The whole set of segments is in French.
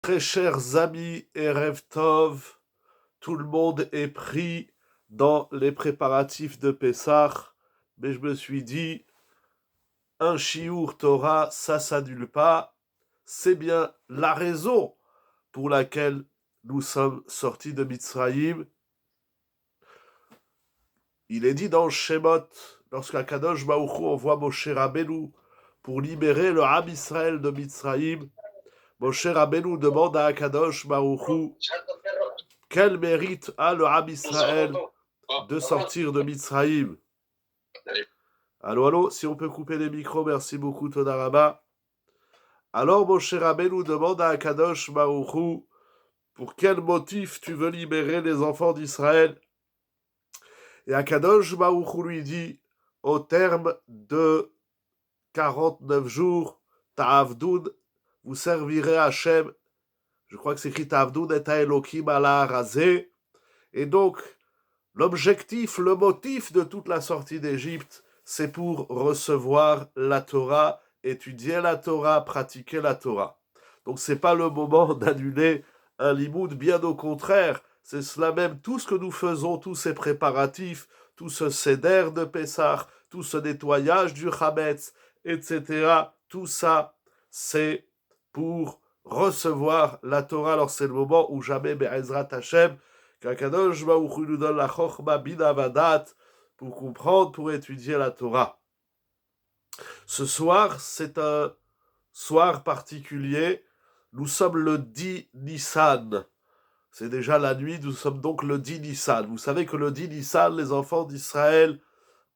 Très chers amis et Erev Tov, tout le monde est pris dans les préparatifs de Pessah, mais je me suis dit, un Shiur Torah, ça s'annule pas, c'est bien la raison pour laquelle nous sommes sortis de Mitzrayim. Il est dit dans le Shemot, lorsqu'Akadosh Baruch Hu envoie Moshe Rabbeinu pour libérer le Ham Israël de Mitzrayim, Moshe Rabbeinu demande à Akadosh Baruch Hu quel mérite a le Ham Israël de sortir de Mitzrayim. Allô, allô, si on peut couper les micros, merci beaucoup, Todarama. Alors Moshe Rabbeinu demande à Akadosh Baruch Hu pour quel motif tu veux libérer les enfants d'Israël. Et Akadosh Baruch Hu lui dit, au terme de 49 jours, Ta'avdoun, vous servirez Hachem. Je crois que c'est écrit Ta'avdoun et Elohim ala razé. Et donc, l'objectif, le motif de toute la sortie d'Égypte, c'est pour recevoir la Torah, étudier la Torah, pratiquer la Torah. Donc c'est pas le moment d'annuler un limoud, bien au contraire, c'est cela même, tout ce que nous faisons, tous ces préparatifs, tout ce seder de Pessah, tout ce nettoyage du Chametz, etc., tout ça, c'est pour recevoir la Torah. Alors c'est le moment où jamais Be'ezrat Hashem, qu'Akadosh Baruch Hu nous donne la Chochma Bina Vadat pour comprendre, pour étudier la Torah. Ce soir, c'est un soir particulier. Nous sommes le 10 Nissan. C'est déjà la nuit, nous sommes donc le 10 Nissan. Vous savez que le 10 Nissan, les enfants d'Israël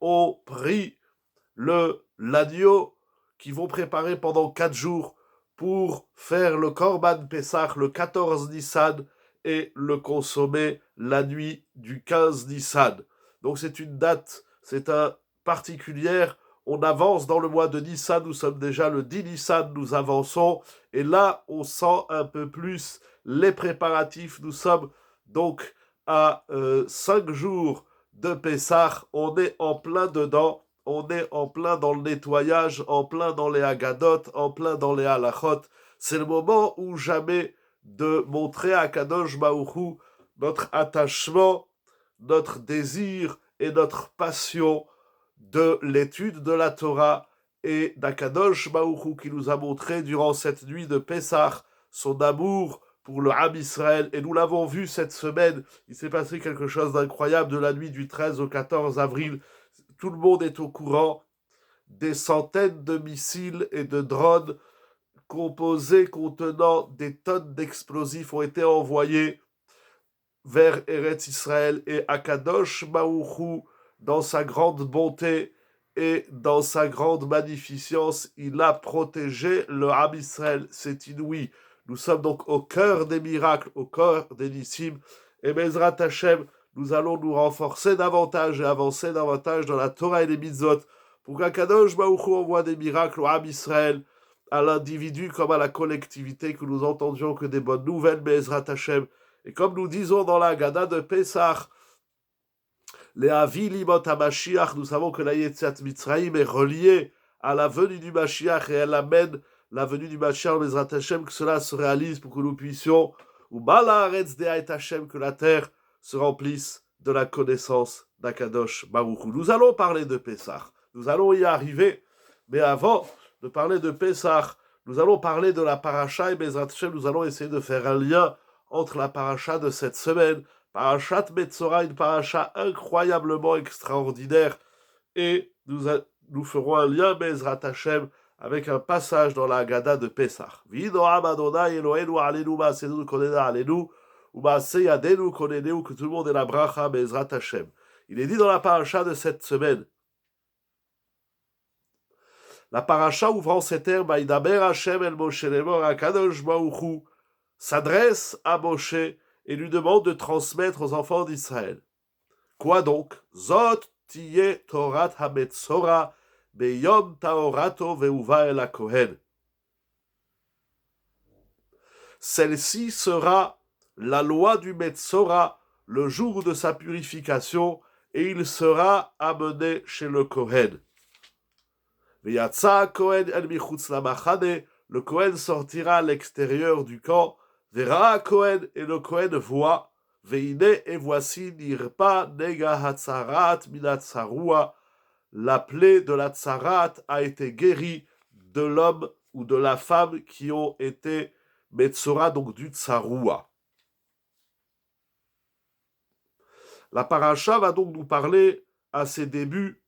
ont pris l'agneau qu'ils vont préparer pendant 4 jours pour faire le Korban Pessah le 14 Nissan et le consommer la nuit du 15 Nissan. Donc c'est une date, c'est un particulière. On avance dans le mois de Nissan, nous sommes déjà le 10 Nissan, nous avançons, et là on sent un peu plus les préparatifs. Nous sommes donc à 5 jours de Pessah, on est en plein dedans, on est en plein dans le nettoyage, en plein dans les Haggadot, en plein dans les Halachot. C'est le moment où jamais de montrer à Kadosh Baruch Hu notre attachement, notre désir et notre passion de l'étude de la Torah et d'Akadosh Baruch Hu qui nous a montré durant cette nuit de Pessah son amour pour le Ham Israël. Et nous l'avons vu cette semaine, il s'est passé quelque chose d'incroyable de la nuit du 13 au 14 avril. Tout le monde est au courant. Des centaines de missiles et de drones composés contenant des tonnes d'explosifs ont été envoyés vers Eretz Israël, et Akadosh Baruch Hu, dans sa grande bonté et dans sa grande magnificence, il a protégé le Ham Israël. C'est inouï. Nous sommes donc au cœur des miracles, au cœur des Nissim, et Bezrat Hashem, nous allons nous renforcer davantage et avancer davantage dans la Torah et les mitzvot, pour qu'Akadosh Baruch Hu envoie des miracles au Ham Israël, à l'individu comme à la collectivité, que nous entendions que des bonnes nouvelles, Bezrat Hashem. Et comme nous disons dans la Haggadah de Pessah, les Avi Limot HaMashiach, nous savons que la Yetziat Mitzrayim est reliée à la venue du Mashiach, et elle amène la venue du Mashiach, Bezrat Hashem, que cela se réalise pour que nous puissions, ou Balaharetz De'at Hashem, que la terre se remplisse de la connaissance d'Akadosh Baruch Hu. Nous allons parler de Pessah, nous allons y arriver, mais avant de parler de Pessah, nous allons parler de la paracha, et Bezrat Hashem, nous allons essayer de faire un lien entre la paracha de cette semaine, Parashat Metzora, une paracha incroyablement extraordinaire, et nous ferons un lien, Bezrat Hashem, avec un passage dans la Haggadah de Pessah. V'noam Adonai Eloheinu alenu ma'asenu konena alenu, u'maaseh yadenu konenu, que tout le monde ait la bracha, Bezrat Hashem. Il est dit dans la paracha de cette semaine, la paracha ouvrant ces termes, Vaïdaber Hashem el Moshe lemor HaKadosh Baruch Hu, s'adresse à Moshe et lui demande de transmettre aux enfants d'Israël. Quoi donc? Zot tiye Torat HaMetzora beyom taorato veuva el HaKohen. Celle-ci sera la loi du Metzora le jour de sa purification, et il sera amené chez le Kohen. Veyatsa Kohen el michutz lamachane, le Kohen sortira à l'extérieur du camp, Vera Kohen, et le Kohen voit, Veine, et voici, Nirpa, Nega Hatzarat, Minatsarua, la plaie de la Tsarat a été guérie de l'homme ou de la femme qui ont été Metzora, donc du Tsaroua. La paracha va donc nous parler à ses débuts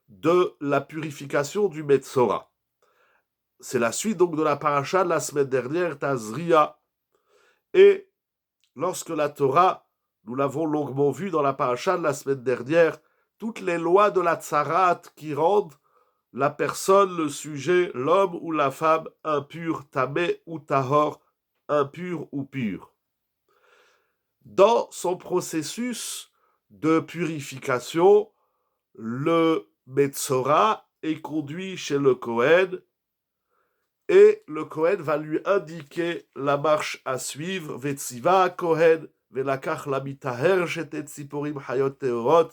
de la purification du Metzora. C'est la suite donc de la paracha de la semaine dernière, Tazria. Et lorsque la Torah, nous l'avons longuement vu dans la paracha de la semaine dernière, toutes les lois de la Tsarat qui rendent la personne, le sujet, l'homme ou la femme impur, tamé ou tahor, impur ou pur. Dans son processus de purification, le Metzora est conduit chez le Kohen et le Kohen va lui indiquer la marche à suivre. Vetziva Kohen velakach lamitaher shetet tziporim hayot teorot,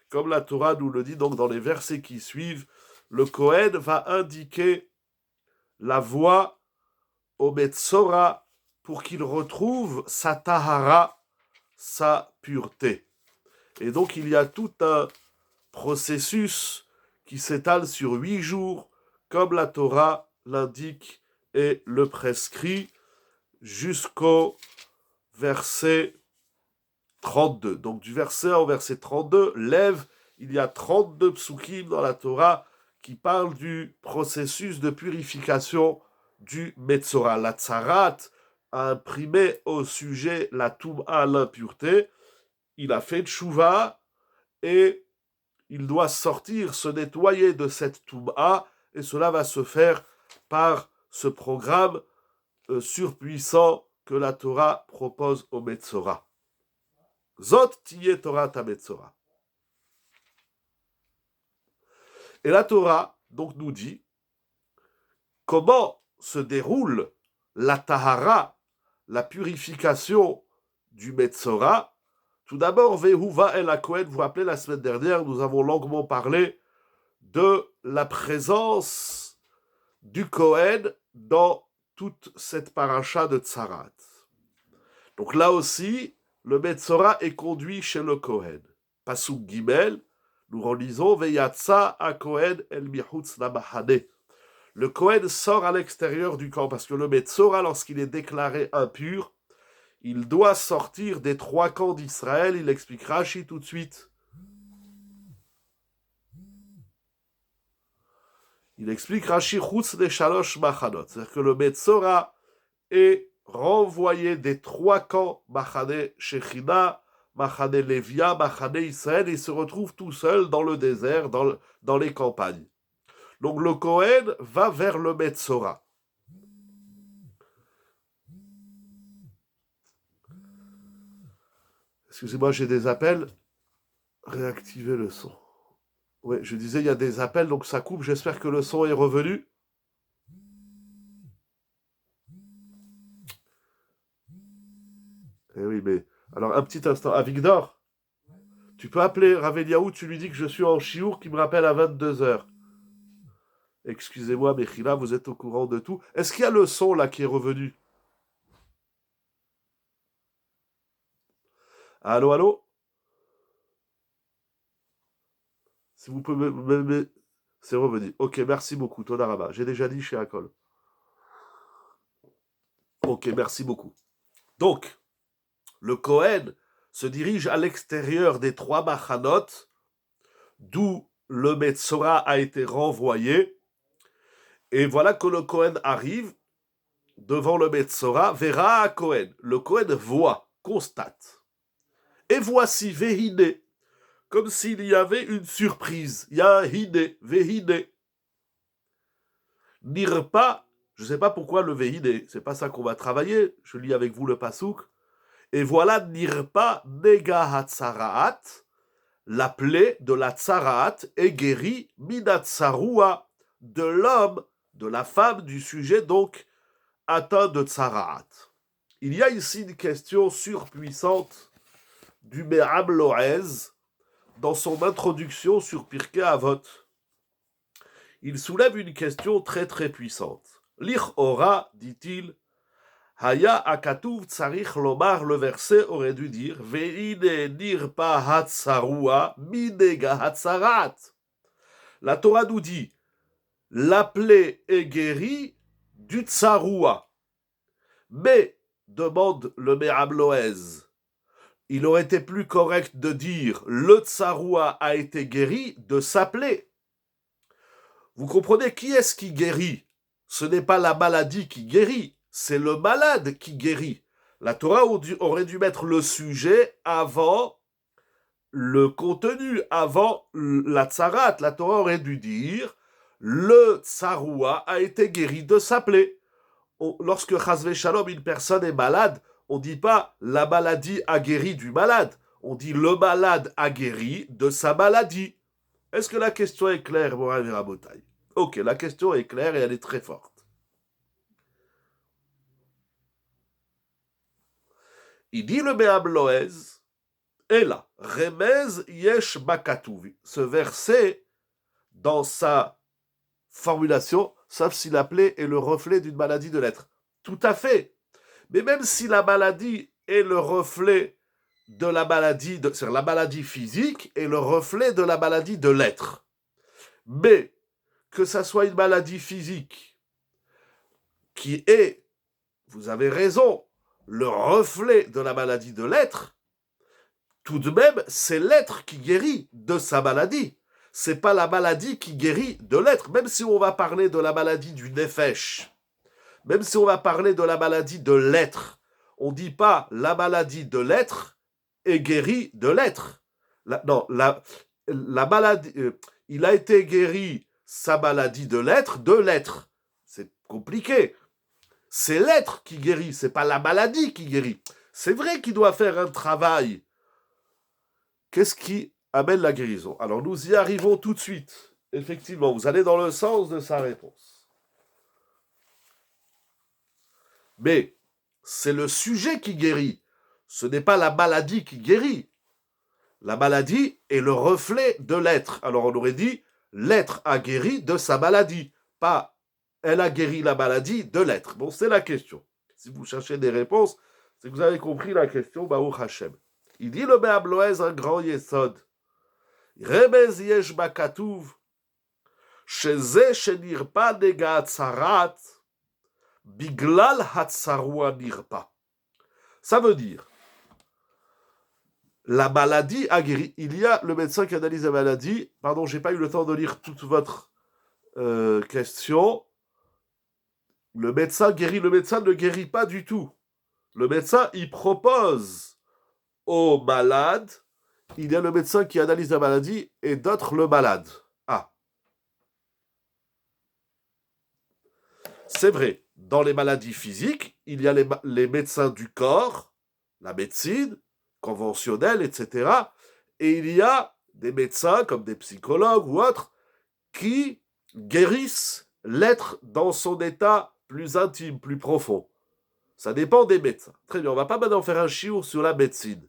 comme la Torah nous le dit donc dans les versets qui suivent. Le Kohen va indiquer la voie au Metzora pour qu'il retrouve sa tahara, sa pureté. Et donc il y a tout un processus qui s'étale sur 8 jours, comme la Torah l'indique et le prescrit, jusqu'au verset 32. Donc du verset 1 au verset 32, lève, il y a 32 psukim dans la Torah qui parlent du processus de purification du Metzora. La Tsarat a imprimé au sujet la Toum'a, l'impureté. Il a fait Tchouva et il doit sortir, se nettoyer de cette Toum'a, et cela va se faire par ce programme surpuissant que la Torah propose au Metzora. Zot tiye Torah ta Metzora. Et la Torah donc nous dit comment se déroule la Tahara, la purification du Metzora. Tout d'abord, Vehuva el Kohen, vous vous rappelez, la semaine dernière, nous avons longuement parlé de la présence du Kohen dans toute cette paracha de Tsarat. Donc là aussi, le Metzora est conduit chez le Kohen. Pasuk Gimel, nous relisons Veyatsa a Kohen el michutz lamachane. Le Kohen sort à l'extérieur du camp parce que le Metzora, lorsqu'il est déclaré impur, il doit sortir des 3 camps d'Israël. Il explique Rashi tout de suite. Il explique Rashi chutz de shalosh machanot. C'est-à-dire que le Metzora est renvoyé des 3 camps, Machane Shechina, Machane Levia, Machane Israël, et se retrouve tout seul dans le désert, dans les campagnes. Donc le Kohen va vers le Metzora. Excusez-moi, j'ai des appels. Réactivez le son. Oui, je disais, il y a des appels, donc ça coupe. J'espère que le son est revenu. Eh oui, mais... Alors, un petit instant. Ah, Victor, tu peux appeler Raveliaou, tu lui dis que je suis en chiour, qui me rappelle à 22h. Excusez-moi, Mechila, vous êtes au courant de tout. Est-ce qu'il y a le son, là, qui est revenu? Allô, allô? Si vous pouvez c'est revenu. Ok, merci beaucoup, Todarama. J'ai déjà dit chez Akol. Ok, merci beaucoup. Donc, le Kohen se dirige à l'extérieur des 3 machanot, d'où le Metzora a été renvoyé. Et voilà que le Kohen arrive devant le Metzora, verra à Kohen. Le Kohen voit, constate. Et voici, Vehine, comme s'il y avait une surprise. Il y a un hine, Vehine. Nirpa, je ne sais pas pourquoi le Vehine, c'est pas ça qu'on va travailler. Je lis avec vous le Pasuk. Et voilà, Nirpa nega hatzaraat, la plaie de la tsaraat est guérie, minatsarua, de l'homme, de la femme, du sujet donc atteint de tsaraat. Il y a ici une question surpuissante du Me'am Loez dans son introduction sur Pirkei Avot. Il soulève une question très très puissante. L'ich ora, dit-il, Haya akatuv tsarich lomar, le verset aurait dû dire Ve'ine nirpa hatsarua minega hatsarat. La Torah nous dit la plaie est guérie du tsaroua. Mais, demande le Me'ab Loez, il aurait été plus correct de dire le tsaroua a été guéri de sa plaie. Vous comprenez, qui est-ce qui guérit? Ce n'est pas la maladie qui guérit, c'est le malade qui guérit. La Torah aurait dû mettre le sujet avant le contenu, avant la tsarat. La Torah aurait dû dire le tsaroua a été guéri de sa plaie. Lorsque chas v'shalom, une personne est malade, on ne dit pas la maladie a guéri du malade. On dit le malade a guéri de sa maladie. Est-ce que la question est claire, Morav et Rabotai? Ok, la question est claire et elle est très forte. Il dit le Me'ab Loez, et là, Remez yesh bakatuv. Ce verset, dans sa formulation, sauf si la plaie est le reflet d'une maladie de l'être. Tout à fait. Mais même si la maladie est le reflet de la maladie, c'est-à-dire la maladie physique est le reflet de la maladie de l'être. Mais que ça soit une maladie physique qui est, vous avez raison, le reflet de la maladie de l'être, tout de même, c'est l'être qui guérit de sa maladie. C'est pas la maladie qui guérit de l'être. Même si on va parler de la maladie du nefesh, même si on va parler de la maladie de l'être, on dit pas la maladie de l'être est guérie de l'être. Non, la maladie, il a été guéri sa maladie de l'être. C'est compliqué. C'est l'être qui guérit, c'est pas la maladie qui guérit. C'est vrai qu'il doit faire un travail. Qu'est-ce qui amène la guérison? Alors nous y arrivons tout de suite. Effectivement, vous allez dans le sens de sa réponse. Mais c'est le sujet qui guérit. Ce n'est pas la maladie qui guérit. La maladie est le reflet de l'être. Alors on aurait dit, l'être a guéri de sa maladie. Pas, elle a guéri la maladie de l'être. Bon, c'est la question. Si vous cherchez des réponses, c'est que vous avez compris la question, Baruch Hashem. Il dit le Me'ab Loez, un grand yesod. Remez yesh bakatuv, sheze shenirpa nega hatsarat, biglal hatsarua nirpa. Ça veut dire, la maladie a guéri. Il y a le médecin qui analyse la maladie. Pardon, j'ai pas eu le temps de lire toute votre question. Le médecin guérit. Le médecin ne guérit pas du tout. Le médecin, il propose au malade. Il y a le médecin qui analyse la maladie et d'autres le malade. Ah. C'est vrai. Dans les maladies physiques, il y a les médecins du corps, la médecine conventionnelle, etc. Et il y a des médecins, comme des psychologues ou autres, qui guérissent l'être dans son état plus intime, plus profond. Ça dépend des médecins. Très bien, on ne va pas maintenant faire un chiour sur la médecine.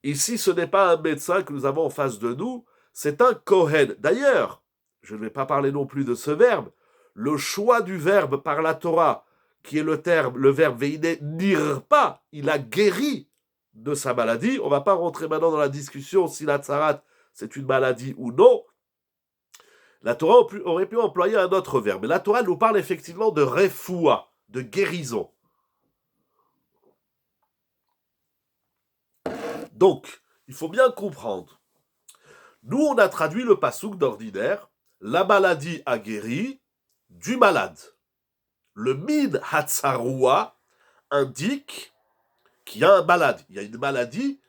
Ici, ce n'est pas un médecin que nous avons en face de nous, c'est un Kohen. D'ailleurs, je ne vais pas parler non plus de ce verbe. Le choix du verbe par la Torah, qui est le verbe veine nirpa, il a guéri de sa maladie. On ne va pas rentrer maintenant dans la discussion si la tsarat c'est une maladie ou non. La Torah aurait pu employer un autre verbe. Mais la Torah nous parle effectivement de refoua, de guérison. Donc, il faut bien comprendre. Nous, on a traduit le pasouk d'ordinaire. La maladie a guéri du malade. Le min hatsarua indique qu'il y a un malade. Il y a une maladie,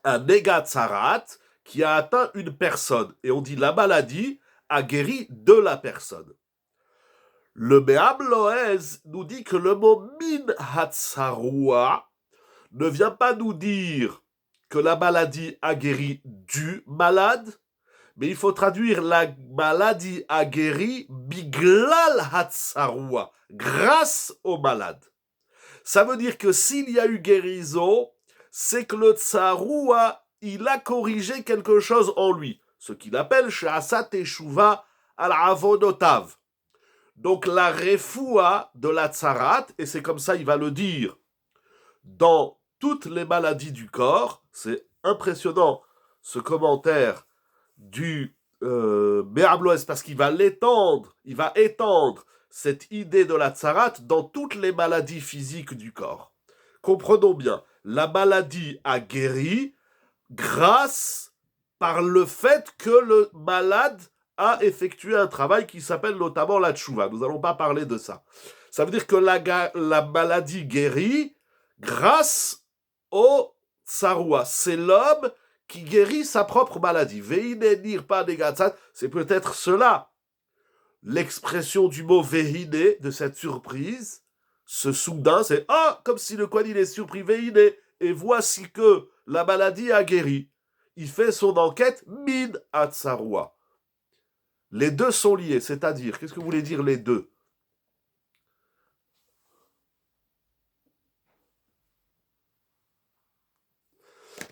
un negatsarat, qui a atteint une personne. Et on dit la maladie a guéri de la personne. Le Me'ab Loez nous dit que le mot min hatsarua ne vient pas nous dire que la maladie a guéri du malade, mais il faut traduire la maladie a guéri biglal hatsarua, grâce au malade. Ça veut dire que s'il y a eu guérison, c'est que le tsaroua, il a corrigé quelque chose en lui, ce qu'il appelle She'asat Teshuva al avodotav. Donc la refoua de la tsarat, et c'est comme ça il va le dire, dans toutes les maladies du corps, c'est impressionnant ce commentaire du Béabloès, parce qu'il va l'étendre, il va étendre cette idée de la tsarat dans toutes les maladies physiques du corps. Comprenons bien, la maladie a guéri grâce par le fait que le malade a effectué un travail qui s'appelle notamment la tchouva. Nous n'allons pas parler de ça. Ça veut dire que la maladie guérit grâce au tsaroua. C'est l'homme qui guérit sa propre maladie. Veine pas negatsat, c'est peut-être cela. L'expression du mot veine, de cette surprise, ce soudain, c'est ah, comme si le Kohen il est surpris, veine, et voici que la maladie a guéri. Il fait son enquête min atsaroua. Les deux sont liés, c'est-à-dire, qu'est-ce que vous voulez dire les deux?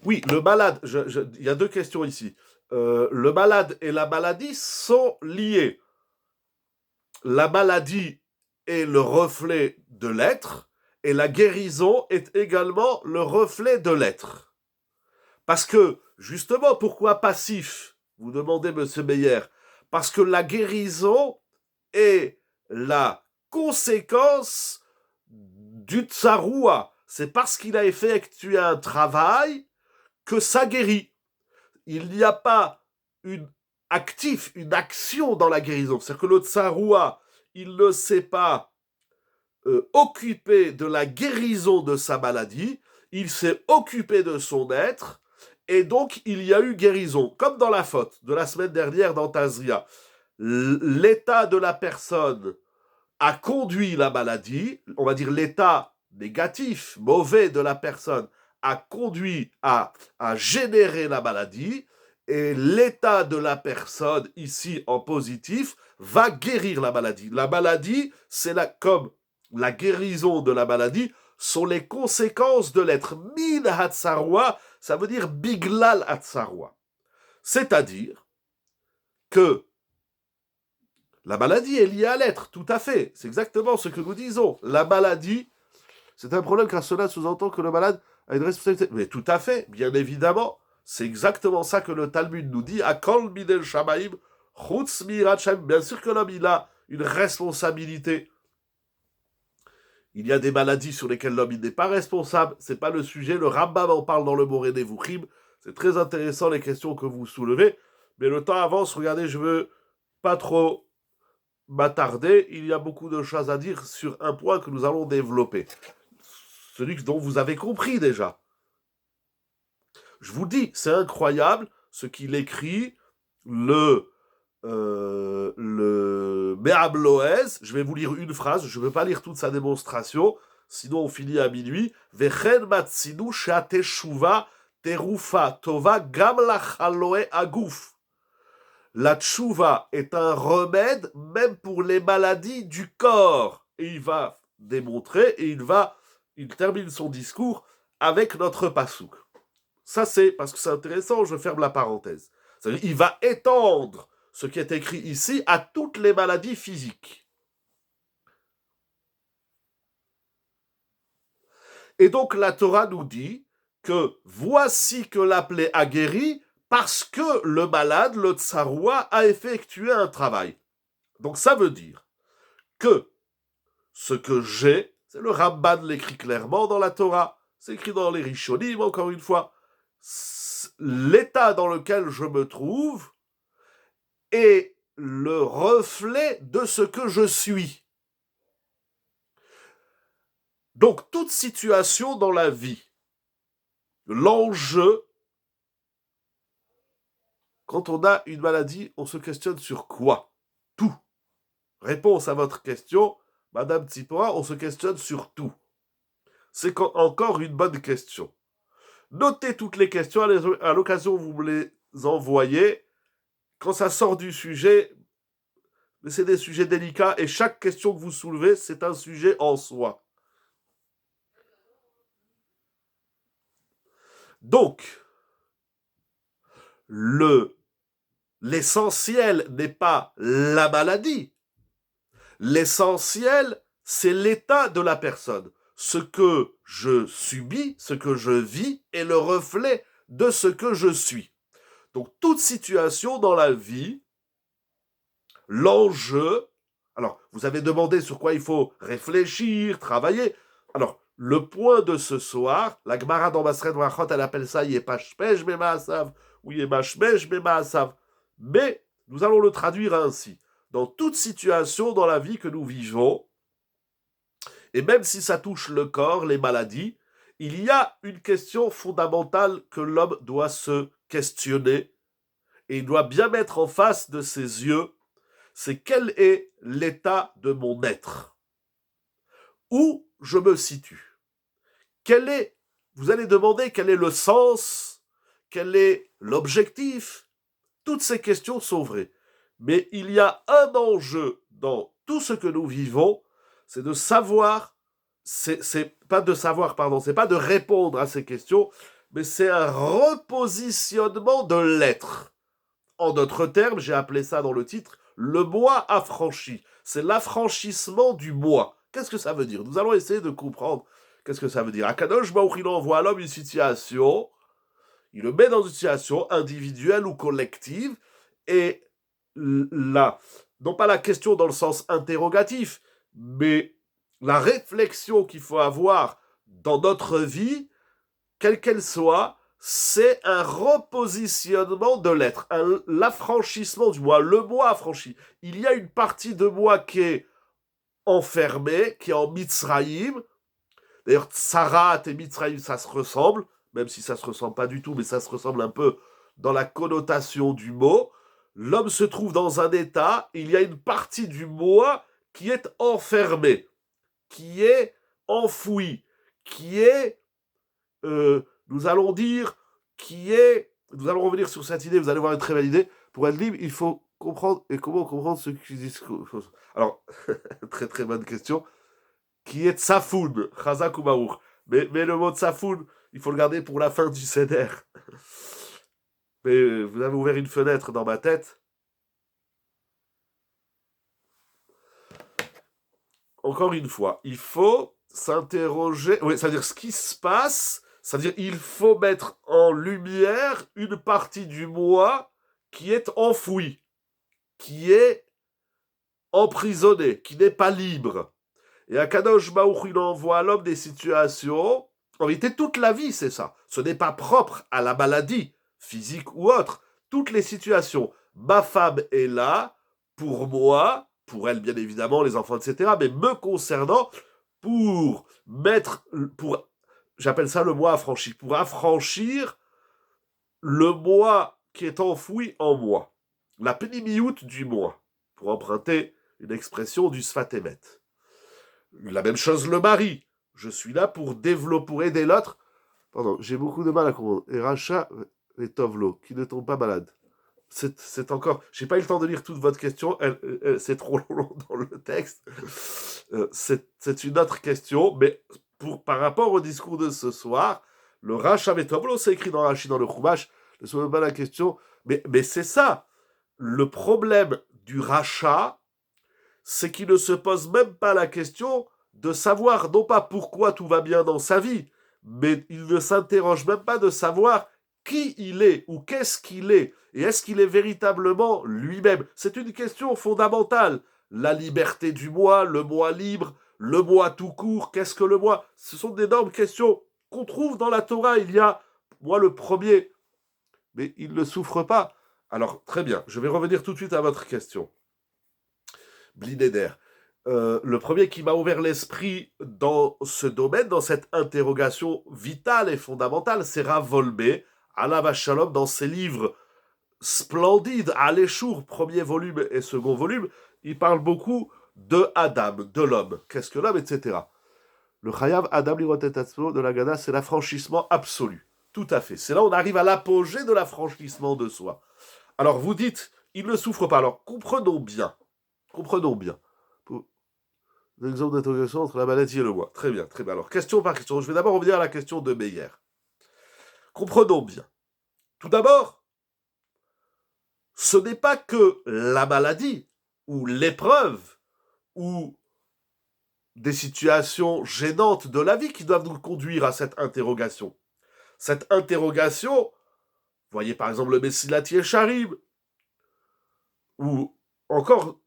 Oui, le malade, il y a deux questions ici. Le malade et la maladie sont liés. La maladie est le reflet de l'être et la guérison est également le reflet de l'être. Parce que, justement, pourquoi passif? Vous demandez, monsieur Meyer. Parce que la guérison est la conséquence du tsaroua. C'est parce qu'il a effectué un travail que ça guérit. Il n'y a pas une action dans la guérison. C'est-à-dire que le tsaroua, il ne s'est pas occupé de la guérison de sa maladie, il s'est occupé de son être, et donc il y a eu guérison. Comme dans la faute de la semaine dernière dans Tazria. L'état de la personne a conduit la maladie, on va dire l'état négatif, mauvais de la personne a conduit à générer la maladie, et l'état de la personne, ici en positif, va guérir la maladie. La maladie, c'est comme la guérison de la maladie, sont les conséquences de l'être. Min hatsarwa, ça veut dire biglal hatsarwa. C'est-à-dire que la maladie est liée à l'être, tout à fait. C'est exactement ce que nous disons. La maladie, c'est un problème car cela sous-entend que le malade a une responsabilité. Mais tout à fait, bien évidemment. C'est exactement ça que le Talmud nous dit. Akol midel shamaim, chutz mirat shamaim. Bien sûr que l'homme, il a une responsabilité. Il y a des maladies sur lesquelles l'homme n'est pas responsable. C'est pas le sujet. Le Rambam en parle dans le Moré Nevuchim. C'est très intéressant les questions que vous soulevez. Mais le temps avance. Regardez, je veux pas trop m'attarder. Il y a beaucoup de choses à dire sur un point que nous allons développer. Celui dont vous avez compris déjà. Je vous dis, c'est incroyable ce qu'il écrit, le Béabloès. Je vais vous lire une phrase, je ne veux pas lire toute sa démonstration, sinon on finit à minuit. Vechen matzinu she'ateshuva terufa tova gam lachaloe aguf. La tchouva est un remède même pour les maladies du corps. Et il va démontrer, et il termine son discours avec notre pasouk. Ça, c'est, parce que c'est intéressant, je ferme la parenthèse. C'est-à-dire, il va étendre ce qui est écrit ici à toutes les maladies physiques. Et donc, la Torah nous dit que voici que la plaie a guéri parce que le malade, le tsaroua, a effectué un travail. Donc, ça veut dire que ce que j'ai, c'est le Ramban l'écrit clairement dans la Torah, c'est écrit dans les Rishonim, encore une fois, l'état dans lequel je me trouve est le reflet de ce que je suis. Donc, toute situation dans la vie, l'enjeu, quand on a une maladie, on se questionne sur quoi? Tout. Réponse à votre question, Madame Tsipora, on se questionne sur tout. C'est encore une bonne question. Notez toutes les questions, à l'occasion vous me les envoyez. Quand ça sort du sujet, c'est des sujets délicats et chaque question que vous soulevez, c'est un sujet en soi. Donc, l'essentiel n'est pas la maladie. L'essentiel, c'est l'état de la personne. Ce que je subis, ce que je vis, est le reflet de ce que je suis. Donc, toute situation dans la vie, l'enjeu. Alors, vous avez demandé sur quoi il faut réfléchir, travailler. Alors, le point de ce soir, la Gemara dans Masret Brachot, elle appelle ça Yepashpesh Bemaasav ou Yemashmesh Bemaasav. Mais nous allons le traduire ainsi. Dans toute situation dans la vie que nous vivons, et même si ça touche le corps, les maladies, il y a une question fondamentale que l'homme doit se questionner et il doit bien mettre en face de ses yeux, c'est quel est l'état de mon être. Où je me situe. Vous allez demander quel est le sens, quel est l'objectif. Toutes ces questions sont vraies. Mais il y a un enjeu dans tout ce que nous vivons, c'est de savoir, c'est pas de répondre à ces questions, mais c'est un repositionnement de l'être. En d'autres termes, j'ai appelé ça dans le titre, le moi affranchi. C'est l'affranchissement du moi. Qu'est-ce que ça veut dire? Nous allons essayer de comprendre qu'est-ce que ça veut dire. Akadosh Baruch il envoie à l'homme une situation, il le met dans une situation individuelle ou collective, et là, non pas la question dans le sens interrogatif, mais la réflexion qu'il faut avoir dans notre vie, quelle qu'elle soit, c'est un repositionnement de l'être, l'affranchissement du moi, le moi affranchi. Il y a une partie de moi qui est enfermée, qui est en Mitzrayim. D'ailleurs, Tsarat et Mitzrayim, ça se ressemble, même si ça se ressemble pas du tout, mais ça se ressemble un peu dans la connotation du mot. L'homme se trouve dans un état, il y a une partie du moi qui est enfermée, qui est enfouie, qui est nous allons dire, nous allons revenir sur cette idée, vous allez voir une très belle idée. Pour être libre, il faut comprendre, et comment comprendre ce qui disent. Alors, très très bonne question. Qui est Tsafoun, Chazak ou Baruch. Mais le mot Tsafoun, il faut le garder pour la fin du Seder. Mais vous avez ouvert une fenêtre dans ma tête. Encore une fois, il faut s'interroger. Oui, c'est-à-dire ce qui se passe. C'est-à-dire il faut mettre en lumière une partie du moi qui est enfouie, qui est emprisonnée, qui n'est pas libre. Et Akadosh Baruch il envoie à l'homme des situations. En réalité, toute la vie, c'est ça. Ce n'est pas propre à la maladie, physique ou autre. Toutes les situations. Ma femme est là, pour moi, pour elle, bien évidemment, les enfants, etc. Mais me concernant, j'appelle ça le moi affranchi, pour affranchir le moi qui est enfoui en moi. La pénimiout du moi, pour emprunter une expression du Sfat Emet. La même chose le mari. Je suis là pour développer, pour aider l'autre. Pardon, j'ai beaucoup de mal à comprendre. Et Racha et Tovlo, qui ne tombe pas malade. C'est encore. J'ai pas eu le temps de lire toute votre question. C'est trop long dans le texte. C'est une autre question, mais par rapport au discours de ce soir, le Racha et Tovlo, c'est écrit dans Rashi, dans le Chumash. Ne se pose pas la question. Mais c'est ça. Le problème du Racha, c'est qu'il ne se pose même pas la question de savoir, non pas pourquoi tout va bien dans sa vie, mais il ne s'interroge même pas de savoir qui il est ou qu'est-ce qu'il est, et est-ce qu'il est véritablement lui-même. C'est une question fondamentale. La liberté du moi, le moi libre, le moi tout court, qu'est-ce que le moi? Ce sont d'énormes questions qu'on trouve dans la Torah. Il y a, moi le premier, mais il ne souffre pas. Alors, très bien, je vais revenir tout de suite à votre question. Blinéder. Le premier qui m'a ouvert l'esprit dans ce domaine, dans cette interrogation vitale et fondamentale, c'est Rav Wolbe, Alav Shalom, dans ses livres splendides, Aléchour, premier volume et second volume, il parle beaucoup de Adam, de l'homme. Qu'est-ce que l'homme, etc. Le Chayav Adam Lirotetatso de la Gada, c'est l'affranchissement absolu. Tout à fait. C'est là où on arrive à l'apogée de l'affranchissement de soi. Alors vous dites, il ne souffre pas. Alors comprenons bien. L'exemple d'interrogation entre la maladie et le moi. Très bien, très bien. Alors, question par question. Je vais d'abord revenir à la question de Meyer. Comprenons bien. Tout d'abord, ce n'est pas que la maladie, ou l'épreuve, ou des situations gênantes de la vie qui doivent nous conduire à cette interrogation. Cette interrogation, voyez par exemple le Messilat Yesharim, ou encore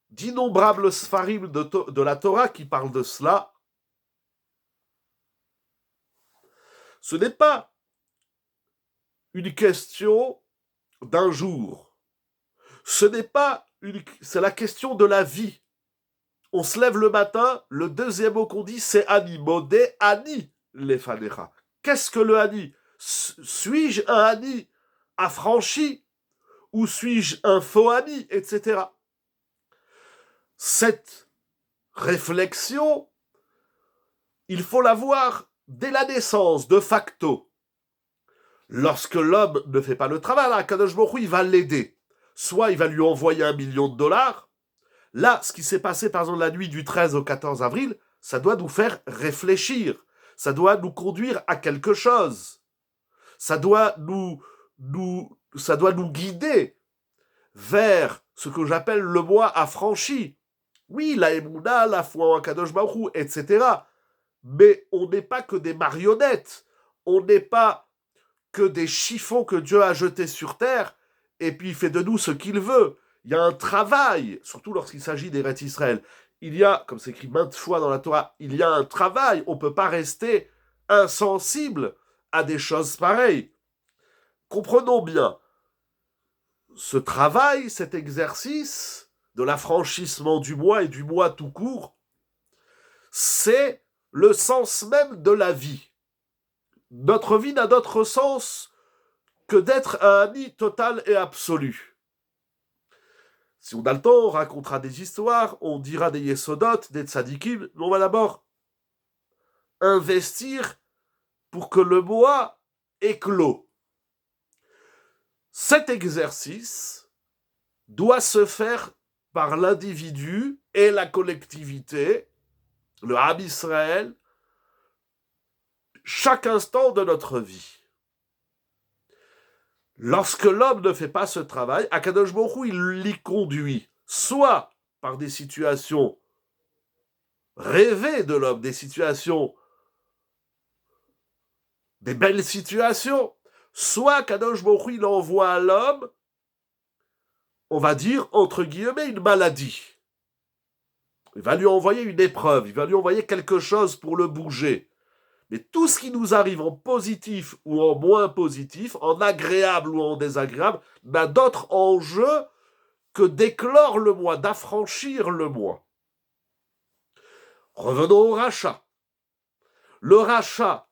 d'innombrables sfarim de la Torah qui parlent de cela, ce n'est pas une question d'un jour. Ce n'est pas c'est la question de la vie. On se lève le matin, le deuxième mot qu'on dit, c'est Ani. Modé Ani lefanecha. Qu'est-ce que le Ani? Suis-je un Ani affranchi ou suis-je un faux Ani, etc. Cette réflexion, il faut l'avoir dès la naissance, de facto. Lorsque l'homme ne fait pas le travail, là, Kadosh Baruch Hu, il va l'aider. Soit il va lui envoyer $1 million. Là, ce qui s'est passé, par exemple, la nuit du 13 au 14 avril, ça doit nous faire réfléchir. Ça doit nous conduire à quelque chose. Ça doit nous guider vers ce que j'appelle le moi affranchi. Oui, la émouna, la foi en Kadosh Baruch Hu, etc. Mais on n'est pas que des marionnettes. On n'est pas que des chiffons que Dieu a jetés sur terre et puis il fait de nous ce qu'il veut. Il y a un travail, surtout lorsqu'il s'agit d'Eretz Israël. Il y a, comme c'est écrit maintes fois dans la Torah, il y a un travail. On ne peut pas rester insensible à des choses pareilles. Comprenons bien, ce travail, cet exercice de l'affranchissement du moi et du moi tout court, c'est le sens même de la vie. Notre vie n'a d'autre sens que d'être un ami total et absolu. Si on a le temps, on racontera des histoires, on dira des yesodot, des tzadikim, mais on va d'abord investir pour que le moi éclot. Cet exercice doit se faire par l'individu et la collectivité, le Ham Israël, chaque instant de notre vie. Lorsque l'homme ne fait pas ce travail, Akadosh Baruch Hu, il l'y conduit, soit par des situations rêvées de l'homme, des belles situations, soit Akadosh Baruch Hu, il envoie à l'homme, on va dire, entre guillemets, une maladie. Il va lui envoyer une épreuve, il va lui envoyer quelque chose pour le bouger. Mais tout ce qui nous arrive en positif ou en moins positif, en agréable ou en désagréable, n'a d'autre enjeu que d'éclore le moi, d'affranchir le moi. Revenons au rachat. Le rachat,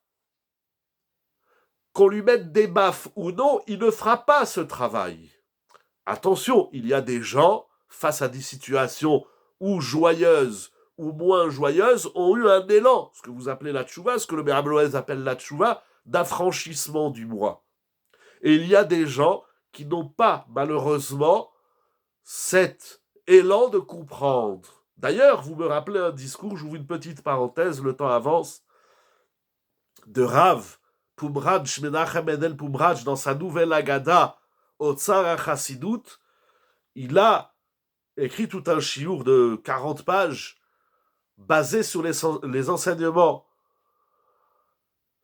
qu'on lui mette des baffes ou non, il ne fera pas ce travail. Attention, il y a des gens, face à des situations ou joyeuses ou moins joyeuses, ont eu un élan, ce que vous appelez la tchouva, ce que le Mérabloès appelle la tchouva, d'affranchissement du moi. Et il y a des gens qui n'ont pas, malheureusement, cet élan de comprendre. D'ailleurs, vous me rappelez un discours, j'ouvre une petite parenthèse, le temps avance, de Rav Pumraj, Menachem Mendel Pumraj, dans sa nouvelle Agada, Otsar HaChassidut, il a écrit tout un chiour de 40 pages basé sur les enseignements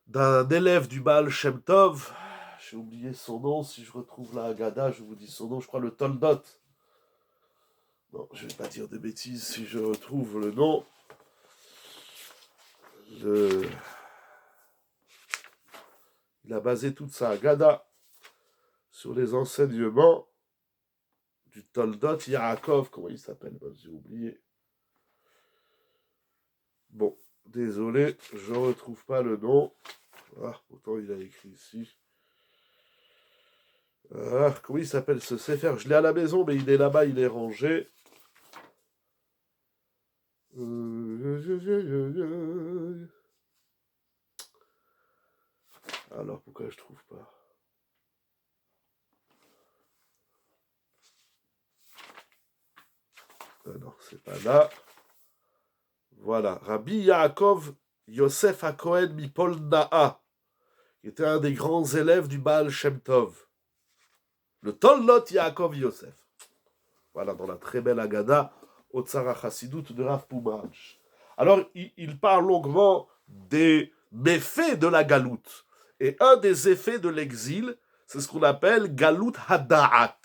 d'un élève du Baal Shem Tov. J'ai oublié son nom, si je retrouve la Haggadah, je vous dis son nom, je crois le Toldot. Non, je ne vais pas dire de bêtises si je retrouve le nom. Il a basé toute sa Haggadah sur les enseignements du Toldot Yaakov, comment il s'appelle? J'ai oublié. Bon, désolé, je ne retrouve pas le nom. Ah, pourtant il a écrit ici. Ah, comment il s'appelle ce Sefer? Je l'ai à la maison, mais il est là-bas, il est rangé. Alors, pourquoi je trouve pas? Ah non, c'est pas là. Voilà, Rabbi Yaakov Yosef HaKohen Mipolna'a, qui était un des grands élèves du Baal Shem Tov. Le Toldot Yaakov Yosef. Voilà, dans la très belle Haggadah, au Tzara Chassidut de Rav Poumrach. Alors, il parle longuement des méfaits de la galoute. Et un des effets de l'exil, c'est ce qu'on appelle Galout Hada'at,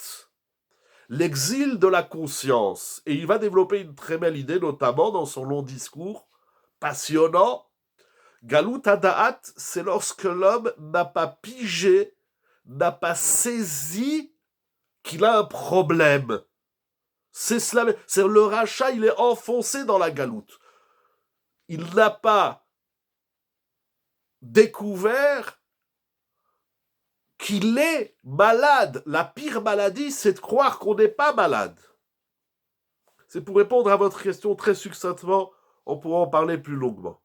l'exil de la conscience. Et il va développer une très belle idée, notamment dans son long discours passionnant. Galout Hada'at, c'est lorsque l'homme n'a pas pigé, n'a pas saisi qu'il a un problème. C'est cela, c'est le rachat, il est enfoncé dans la galoute. Il n'a pas découvert qu'il est malade. La pire maladie, c'est de croire qu'on n'est pas malade. C'est pour répondre à votre question très succinctement, on pourra en parler plus longuement.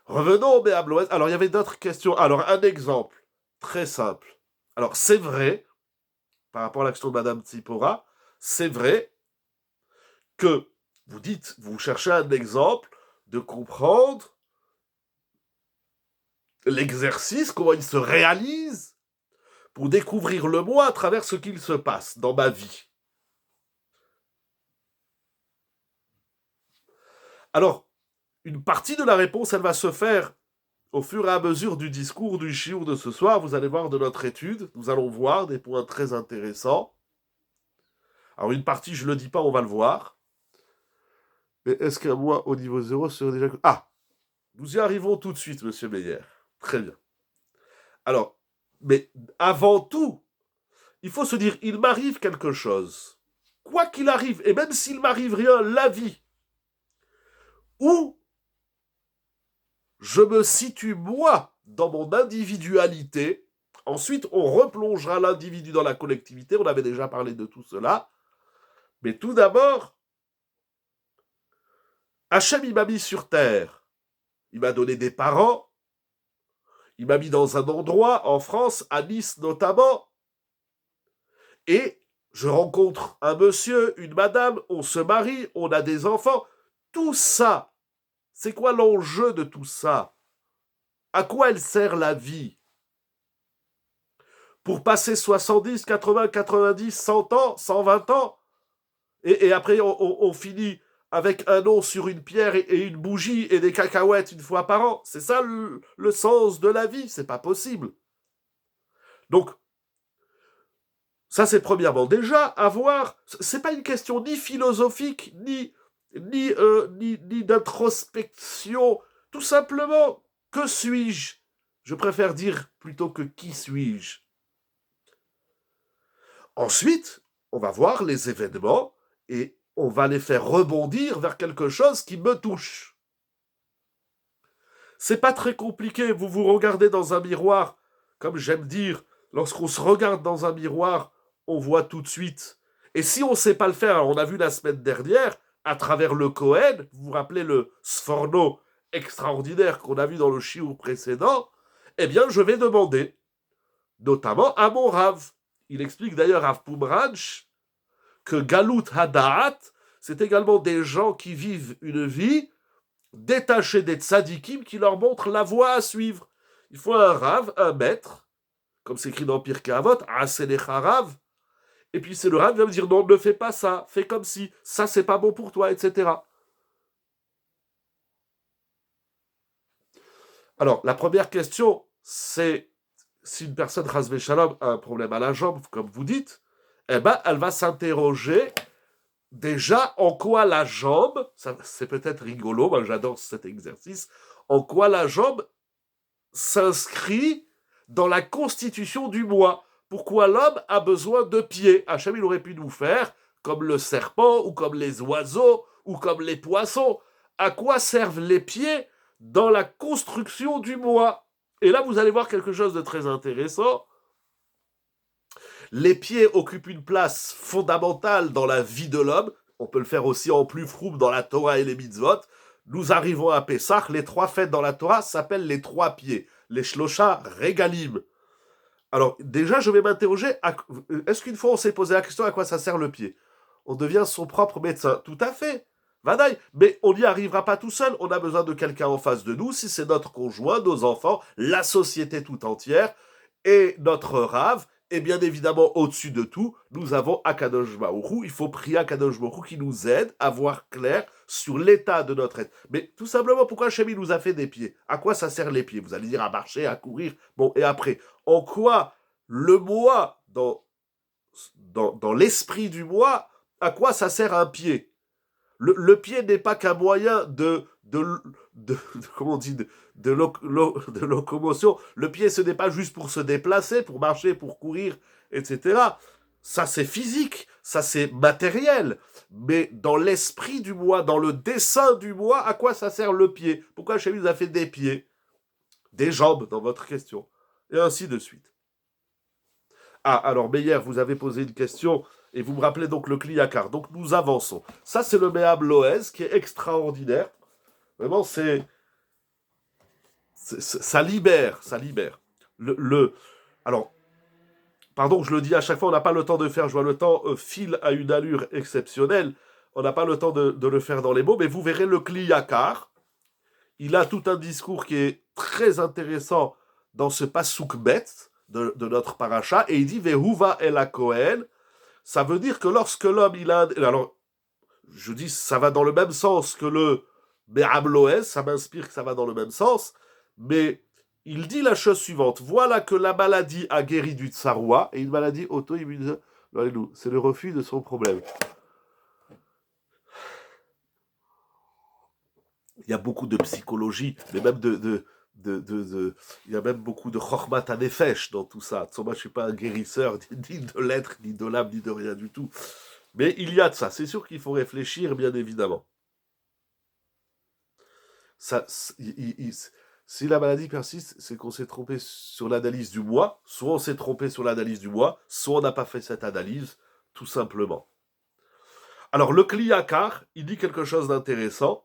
Revenons au Béabloès. Alors, il y avait d'autres questions. Alors, un exemple très simple. Alors, c'est vrai, par rapport à l'action de Madame Tsipora, c'est vrai que vous dites, vous cherchez un exemple de comprendre l'exercice, comment il se réalise pour découvrir le moi à travers ce qu'il se passe dans ma vie. Alors, une partie de la réponse, elle va se faire au fur et à mesure du discours du shiur de ce soir. Vous allez voir de notre étude, nous allons voir des points très intéressants. Alors, une partie, je ne le dis pas, on va le voir. Mais est-ce qu'un moi au niveau 0 serait déjà... Ah, nous y arrivons tout de suite, monsieur Meyer. Très bien. Alors, mais avant tout, il faut se dire, il m'arrive quelque chose. Quoi qu'il arrive, et même s'il m'arrive rien, la vie, où je me situe, moi, dans mon individualité. Ensuite, on replongera l'individu dans la collectivité. On avait déjà parlé de tout cela. Mais tout d'abord, Hachem, il m'a mis sur terre. Il m'a donné des parents. Il m'a mis dans un endroit, en France, à Nice notamment. Et je rencontre un monsieur, une madame, on se marie, on a des enfants. Tout ça, c'est quoi l'enjeu de tout ça? À quoi elle sert la vie? Pour passer 70, 80, 90, 100 ans, 120 ans, et après on finit avec un nom sur une pierre et une bougie et des cacahuètes une fois par an. C'est ça le sens de la vie, c'est pas possible. Donc, ça c'est premièrement. Déjà, avoir, c'est pas une question ni philosophique, ni d'introspection. Tout simplement, que suis-je? Je préfère dire plutôt que qui suis-je. Ensuite, on va voir les événements et on va les faire rebondir vers quelque chose qui me touche. C'est pas très compliqué, vous vous regardez dans un miroir, comme j'aime dire, lorsqu'on se regarde dans un miroir, on voit tout de suite. Et si on ne sait pas le faire, alors on a vu la semaine dernière, à travers le Kohen, vous vous rappelez le Sforno extraordinaire qu'on a vu dans le shiur précédent, eh bien je vais demander, notamment à mon Rav. Il explique d'ailleurs à Poumrach que Galut Hada'at, c'est également des gens qui vivent une vie détachés des tzadikim qui leur montrent la voie à suivre. Il faut un Rav, un maître, comme c'est écrit dans Pirkei Avot, Aselecha Rav, et puis c'est le Rav qui va me dire non, ne fais pas ça, fais comme si, ça c'est pas bon pour toi, etc. Alors, la première question, c'est si une personne, Chas Shalom, a un problème à la jambe, comme vous dites, eh ben, elle va s'interroger déjà en quoi la jambe, ça, c'est peut-être rigolo, moi j'adore cet exercice, en quoi la jambe s'inscrit dans la constitution du moi. Pourquoi l'homme a besoin de pieds? Hachem, il aurait pu nous faire comme le serpent, ou comme les oiseaux, ou comme les poissons. À quoi servent les pieds dans la construction du moi? Et là, vous allez voir quelque chose de très intéressant. Les pieds occupent une place fondamentale dans la vie de l'homme. On peut le faire aussi en plus froum dans la Torah et les mitzvot. Nous arrivons à Pessah, les 3 fêtes dans la Torah s'appellent les 3 pieds, les Shlosha Regalim. Alors déjà, je vais m'interroger, est-ce qu'une fois on s'est posé la question à quoi ça sert le pied? On devient son propre médecin. Tout à fait. Vadaï. Mais on n'y arrivera pas tout seul, on a besoin de quelqu'un en face de nous, si c'est notre conjoint, nos enfants, la société tout entière, et notre Rav, Et bien évidemment, au-dessus de tout, nous avons Akadosh Baruch Hu. Il faut prier Akadosh Baruch Hu qui nous aide à voir clair sur l'état de notre être. Mais tout simplement, pourquoi Hachem nous a fait des pieds? À quoi ça sert les pieds? Vous allez dire à marcher, à courir. Bon, et après, en quoi le moi, dans l'esprit du moi, à quoi ça sert un pied? Le pied n'est pas qu'un moyen comment on dit, de locomotion. Le pied, ce n'est pas juste pour se déplacer, pour marcher, pour courir, etc. Ça, c'est physique, ça, c'est matériel. Mais dans l'esprit du moi, dans le dessin du moi, à quoi ça sert le pied? Pourquoi Hachem nous a fait des pieds, des jambes, dans votre question? Et ainsi de suite. Ah, alors, Meyer, vous avez posé une question, et vous me rappelez donc le Kliyakar. Donc, nous avançons. Ça, c'est le Meab Loez, qui est extraordinaire. Vraiment, ça libère, ça libère. Alors, pardon, je le dis à chaque fois, on n'a pas le temps de faire, je vois le temps file à une allure exceptionnelle, on n'a pas le temps de le faire dans les mots, mais vous verrez le Kliyakar, il a tout un discours qui est très intéressant dans ce Pasuk Bet de notre paracha, et il dit Vehuva el Kohen. Ça veut dire que lorsque l'homme, il a... Alors, je dis, ça va dans le même sens que le Me'ab Loez, ça m'inspire que ça va dans le même sens, mais il dit la chose suivante. Voilà que la maladie a guéri du tsaroua, et une maladie auto-immune, c'est le refus de son problème. Il y a beaucoup de psychologie, mais même il y a même beaucoup de chormat anefesh dans tout ça. Moi, je ne suis pas un guérisseur, ni de l'être, ni de l'âme, ni de rien du tout. Mais il y a de ça. C'est sûr qu'il faut réfléchir, bien évidemment. Si la maladie persiste, c'est qu'on s'est trompé sur l'analyse du moi. Soit on s'est trompé sur l'analyse du moi, soit on n'a pas fait cette analyse, tout simplement. Alors, le Kliyakar, il dit quelque chose d'intéressant.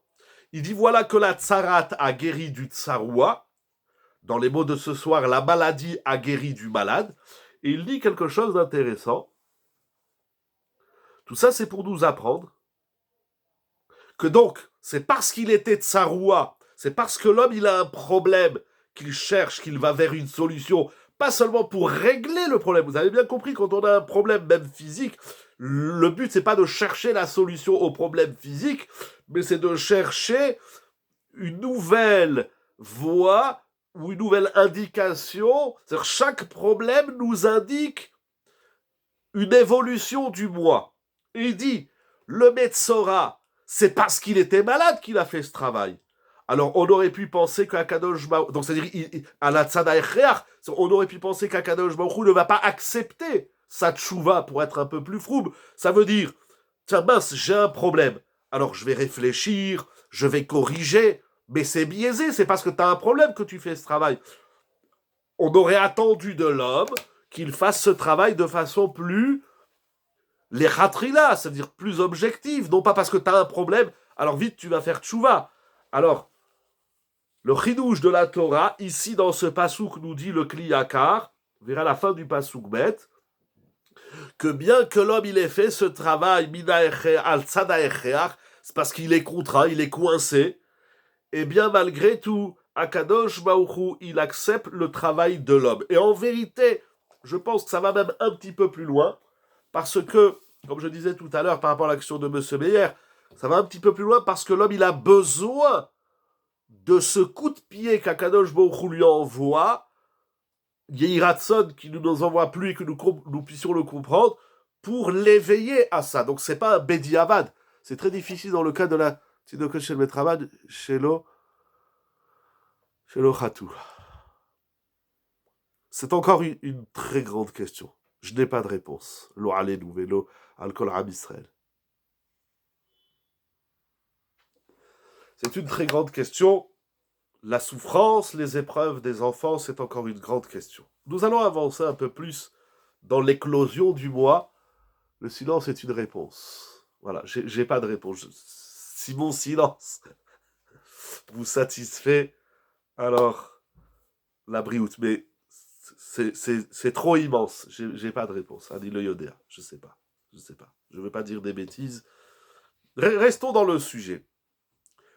Il dit, voilà que la tsarat a guéri du tsaroua. Dans les mots de ce soir, la maladie a guéri du malade. Et il dit quelque chose d'intéressant. Tout ça, c'est pour nous apprendre que donc, c'est parce qu'il était tsaroua, c'est parce que l'homme, il a un problème qu'il cherche, qu'il va vers une solution, pas seulement pour régler le problème. Vous avez bien compris, quand on a un problème même physique, le but, c'est pas de chercher la solution au problème physique, mais c'est de chercher une nouvelle voie ou une nouvelle indication. C'est-à-dire, chaque problème nous indique une évolution du moi. Et il dit, le Metzora, c'est parce qu'il était malade qu'il a fait ce travail. Alors, on aurait pu penser qu'Akadosh Baruch, donc c'est-à-dire, à la Tzadai Reach, on aurait pu penser qu'Akadosh Baruch ne va pas accepter sa tchouva pour être un peu plus froube. Ça veut dire, tiens mince, j'ai un problème. Alors, je vais réfléchir, je vais corriger, mais c'est biaisé, c'est parce que tu as un problème que tu fais ce travail. On aurait attendu de l'homme qu'il fasse ce travail de façon plus les ratrila, c'est-à-dire plus objective, non pas parce que tu as un problème, alors vite tu vas faire tchouva. Alors, le chidouche de la Torah, ici dans ce pasouk nous dit le Kliyakar, on verra la fin du pasouk bête, que bien que l'homme il ait fait ce travail, c'est parce qu'il est contraint, il est coincé, et bien malgré tout, Akadosh Baruch Hu, il accepte le travail de l'homme. Et en vérité, je pense que ça va même un petit peu plus loin, parce que, comme je disais tout à l'heure par rapport à l'action de M. Meyer, ça va un petit peu plus loin parce que l'homme, il a besoin de ce coup de pied qu'Akadosh Baruch Hu lui envoie, Yehiratson qui ne nous envoie plus et que nous puissions le comprendre, pour l'éveiller à ça. Donc c'est pas un Bediavad. C'est très difficile dans le cas de la Tidoket Shel Metravad, Shelo Khatou. C'est encore une très grande question. Je n'ai pas de réponse. Lo alenu velo al kol am Israël. C'est une très grande question. La souffrance, les épreuves des enfants, c'est encore une grande question. Nous allons avancer un peu plus dans l'éclosion du moi. Le silence est une réponse. Voilà, j'ai pas de réponse. Si mon silence vous satisfait, alors la brioute. Mais c'est trop immense. J'ai pas de réponse. Dit le Yodéa. Je sais pas. Je veux pas dire des bêtises. Restons dans le sujet.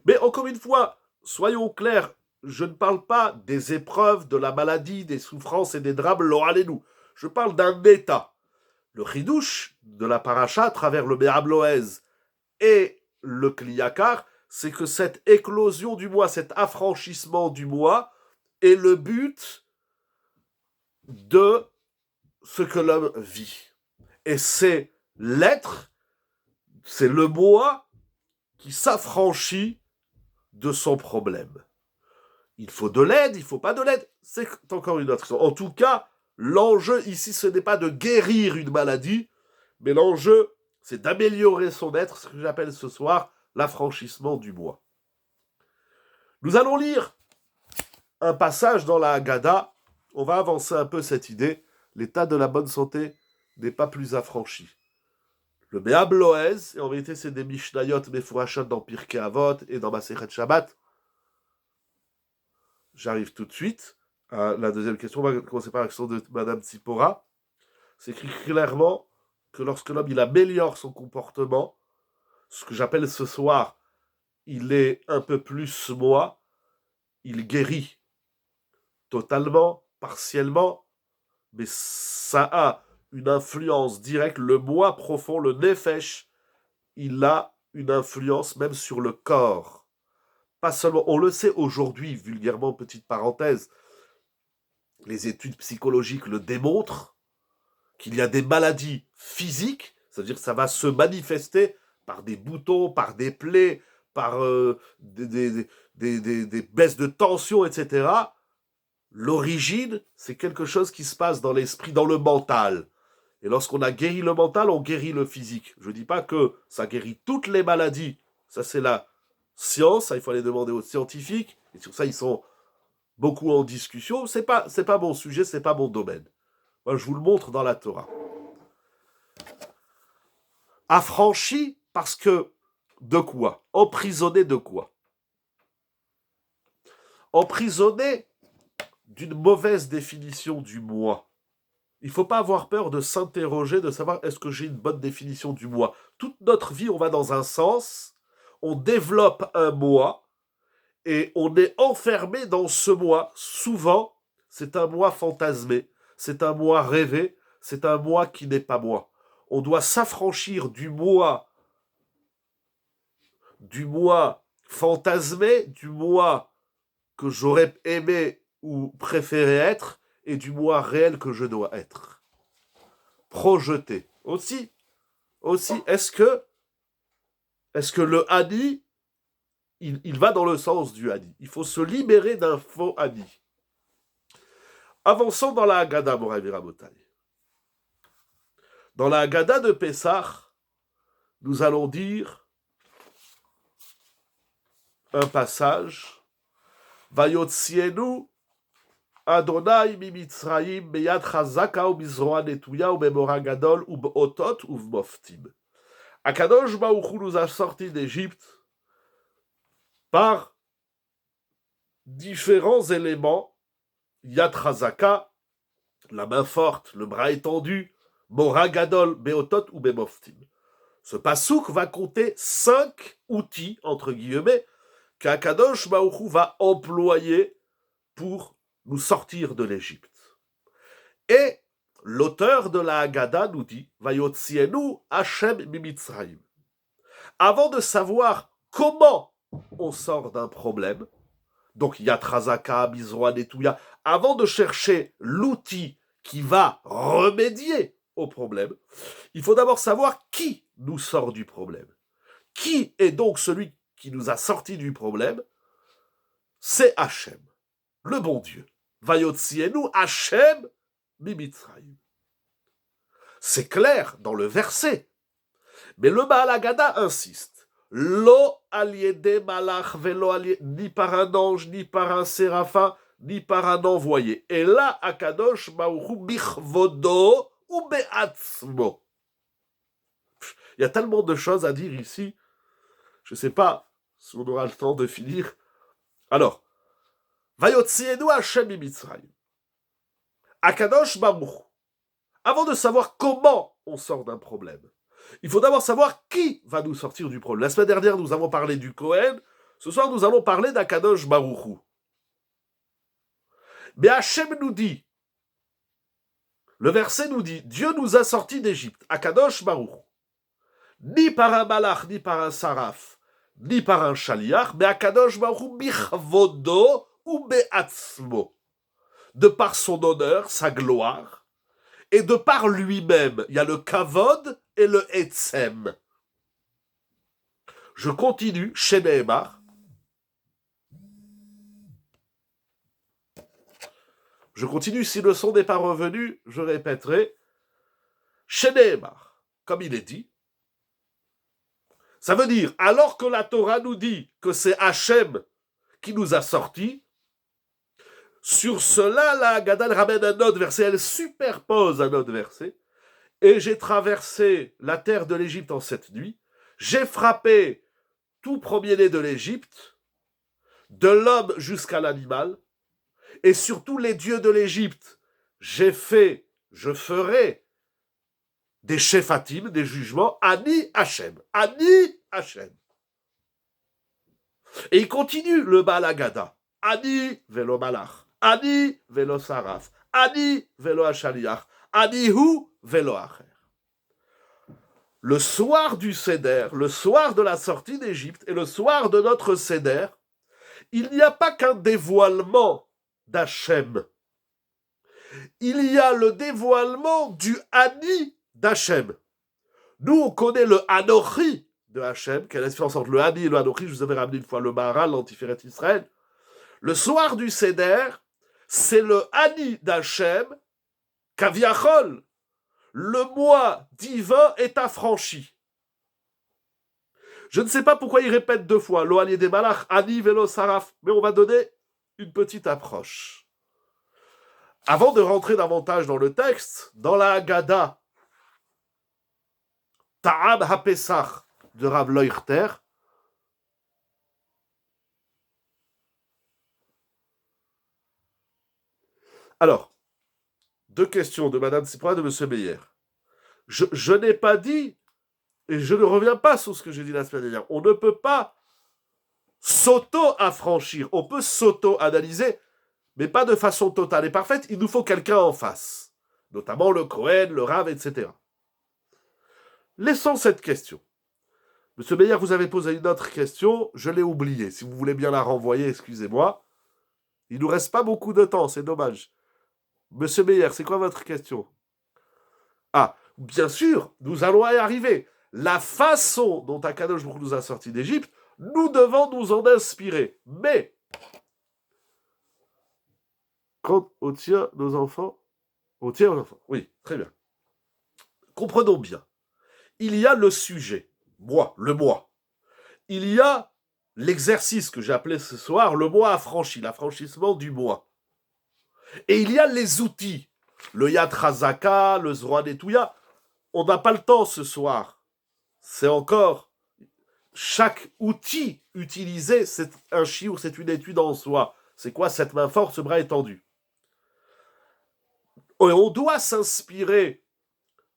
Mais encore une fois, soyons clairs, je ne parle pas des épreuves, de la maladie, des souffrances et des drames, l'oralez-nous. je parle d'un état. Le chidouche de la paracha à travers le Béabloez et le Kliyakar, c'est que cette éclosion du moi, cet affranchissement du moi, est le but de ce que l'homme vit. Et c'est l'être, c'est le moi qui s'affranchit de son problème. Il faut de l'aide, il ne faut pas de l'aide, c'est encore une autre question. En tout cas, l'enjeu ici, ce n'est pas de guérir une maladie, mais l'enjeu, c'est d'améliorer son être, ce que j'appelle ce soir l'affranchissement du moi. Nous allons lire un passage dans la Haggadah. On va avancer un peu cette idée. L'état de la bonne santé n'est pas plus affranchi. Le Béabloez, et en vérité c'est des Mishnayot Mefourachot dans Pirkei Avot et dans Masechet Shabbat. J'arrive tout de suite à la deuxième question. On va commencer par la question de Madame Tzipora. C'est écrit clairement que lorsque l'homme il améliore son comportement, ce que j'appelle ce soir, il est un peu plus moi, il guérit totalement, partiellement, mais ça a une influence directe. Le moi profond, le nefesh, il a une influence même sur le corps. Pas seulement, on le sait aujourd'hui, vulgairement, petite parenthèse, les études psychologiques le démontrent, qu'il y a des maladies physiques, c'est-à-dire que ça va se manifester par des boutons, par des plaies, par des baisses de tension, etc. L'origine, c'est quelque chose qui se passe dans l'esprit, dans le mental. Et lorsqu'on a guéri le mental, on guérit le physique. Je ne dis pas que ça guérit toutes les maladies. Ça, c'est la science. Ça, il faut aller demander aux scientifiques. Et sur ça, ils sont beaucoup en discussion. C'est pas mon sujet, c'est pas mon domaine. Moi, je vous le montre dans la Torah. Affranchi parce que de quoi? Emprisonné de quoi? Emprisonné d'une mauvaise définition du moi. Il ne faut pas avoir peur de s'interroger, de savoir est-ce que j'ai une bonne définition du moi. Toute notre vie, on va dans un sens, on développe un moi, et on est enfermé dans ce moi. Souvent, c'est un moi fantasmé, c'est un moi rêvé, c'est un moi qui n'est pas moi. On doit s'affranchir du moi fantasmé, du moi que j'aurais aimé ou préféré être, et du moi réel que je dois être. Projeté. Aussi, est-ce que le Hani, il va dans le sens du Hani? Il faut se libérer d'un faux Hani. Avançons dans la Haggadah, Moraï Rabotai. Dans la Haggadah de Pessah, nous allons dire un passage. Vayotzienu Adonai mimitzraim beyad chazaka ubizroa netuya ubemora gadol ubeotot ubmoftim. Akadosh Baruch Hu nous a sortis d'Égypte par différents éléments. Yad chazaka, la main forte, le bras étendu, mora gadol, beotot ou bemoftim. Ce pasouk va compter 5 outils, entre guillemets, qu'Akadosh Baruch Hu va employer pour nous sortir de l'Égypte. Et l'auteur de la Haggadah nous dit Vayotzienu Hashem mimitzraim. Avant de savoir comment on sort d'un problème, donc Yad Chazaka, Bizroa Netouya, avant de chercher l'outil qui va remédier au problème, il faut d'abord savoir qui nous sort du problème. Qui est donc celui qui nous a sorti du problème? C'est Hashem, le bon Dieu. Vayotzienu Hashem mimitzraim. C'est clair dans le verset. Mais le Baal Haggadah insiste. Lo aliede malach velo ni par un ange, ni par un séraphin, ni par un envoyé. Et là, Akadosh Baruch Hu bichvodo ou be'atzmo. Il y a tellement de choses à dire ici. Je ne sais pas si on aura le temps de finir. Alors, Vayotzienu Hashem mimitzraim. Akadosh Baruch Hu. Avant de savoir comment on sort d'un problème, il faut d'abord savoir qui va nous sortir du problème. La semaine dernière, nous avons parlé du Kohen. Ce soir, nous allons parler d'Akadosh Baruch Hu. Mais Hachem nous dit, Le verset nous dit, Dieu nous a sortis d'Égypte, Akadosh Baruch, ni par un malach, ni par un saraf, ni par un shaliach, mais Akadosh Baruch bichvodo ou be'atzmo, de par son honneur, sa gloire, et de par lui-même. Il y a le kavod et le etzem. Je continue, chez Nehemar. Je continue, si le son n'est pas revenu, je répéterai. Chez Nehemar, comme il est dit, ça veut dire, alors que la Torah nous dit que c'est Hachem qui nous a sortis, sur cela, la Haggadah ramène un autre verset, elle superpose un autre verset. Et j'ai traversé la terre de l'Égypte en 7 nuits, j'ai frappé tout premier-né de l'Égypte, de l'homme jusqu'à l'animal, et surtout les dieux de l'Égypte, je ferai des shefatim, des jugements, Ani Hachem. Ani Hachem. Et il continue le Baal Haggadah. Ani velo malach. Ani velo saraf. Ani velo hashaliach. Ani hu velo acher. Le soir du Seder, le soir de la sortie d'Égypte et le soir de notre Seder, il n'y a pas qu'un dévoilement d'Hachem. Il y a le dévoilement du Ani d'Hachem. Nous, on connaît le Anochi de Hachem, quelle est la différence entre le Ani et le Anochi. Je vous avais ramené une fois le Maharal, l'Antiféret Israël. Le soir du Seder, c'est le Ani d'Hachem, Kaviachol. Le moi divin est affranchi. Je ne sais pas pourquoi il répète 2 fois, lo Ani des Malach, Ani velo saraf, mais on va donner une petite approche. Avant de rentrer davantage dans le texte, dans la Haggadah, Ta'am HaPesach de Rav Leuchter, alors, 2 questions de Madame Sipra et de Monsieur Meyer. Je n'ai pas dit, et je ne reviens pas sur ce que j'ai dit la semaine dernière, on ne peut pas s'auto-affranchir, on peut s'auto-analyser, mais pas de façon totale et parfaite, il nous faut quelqu'un en face, notamment le Kohen, le Rav, etc. Laissons cette question. Monsieur Meyer, vous avez posé une autre question, je l'ai oubliée. Si vous voulez bien la renvoyer, excusez-moi. Il nous reste pas beaucoup de temps, c'est dommage. Monsieur Meyer, c'est quoi votre question? Ah, bien sûr, nous allons y arriver. La façon dont Akadosh Baruch Hu nous a sortis d'Égypte, nous devons nous en inspirer. Mais, quand on tient nos enfants, oui, très bien. Comprenons bien. Il y a le sujet, le moi. Il y a l'exercice que j'ai appelé ce soir le moi affranchi, l'affranchissement du moi. Et il y a les outils, le Yad Chazaka, le Zroa Netouya. On n'a pas le temps ce soir. C'est encore chaque outil utilisé, c'est un chiour, c'est une étude en soi. C'est quoi cette main forte, ce bras étendu? Et on doit s'inspirer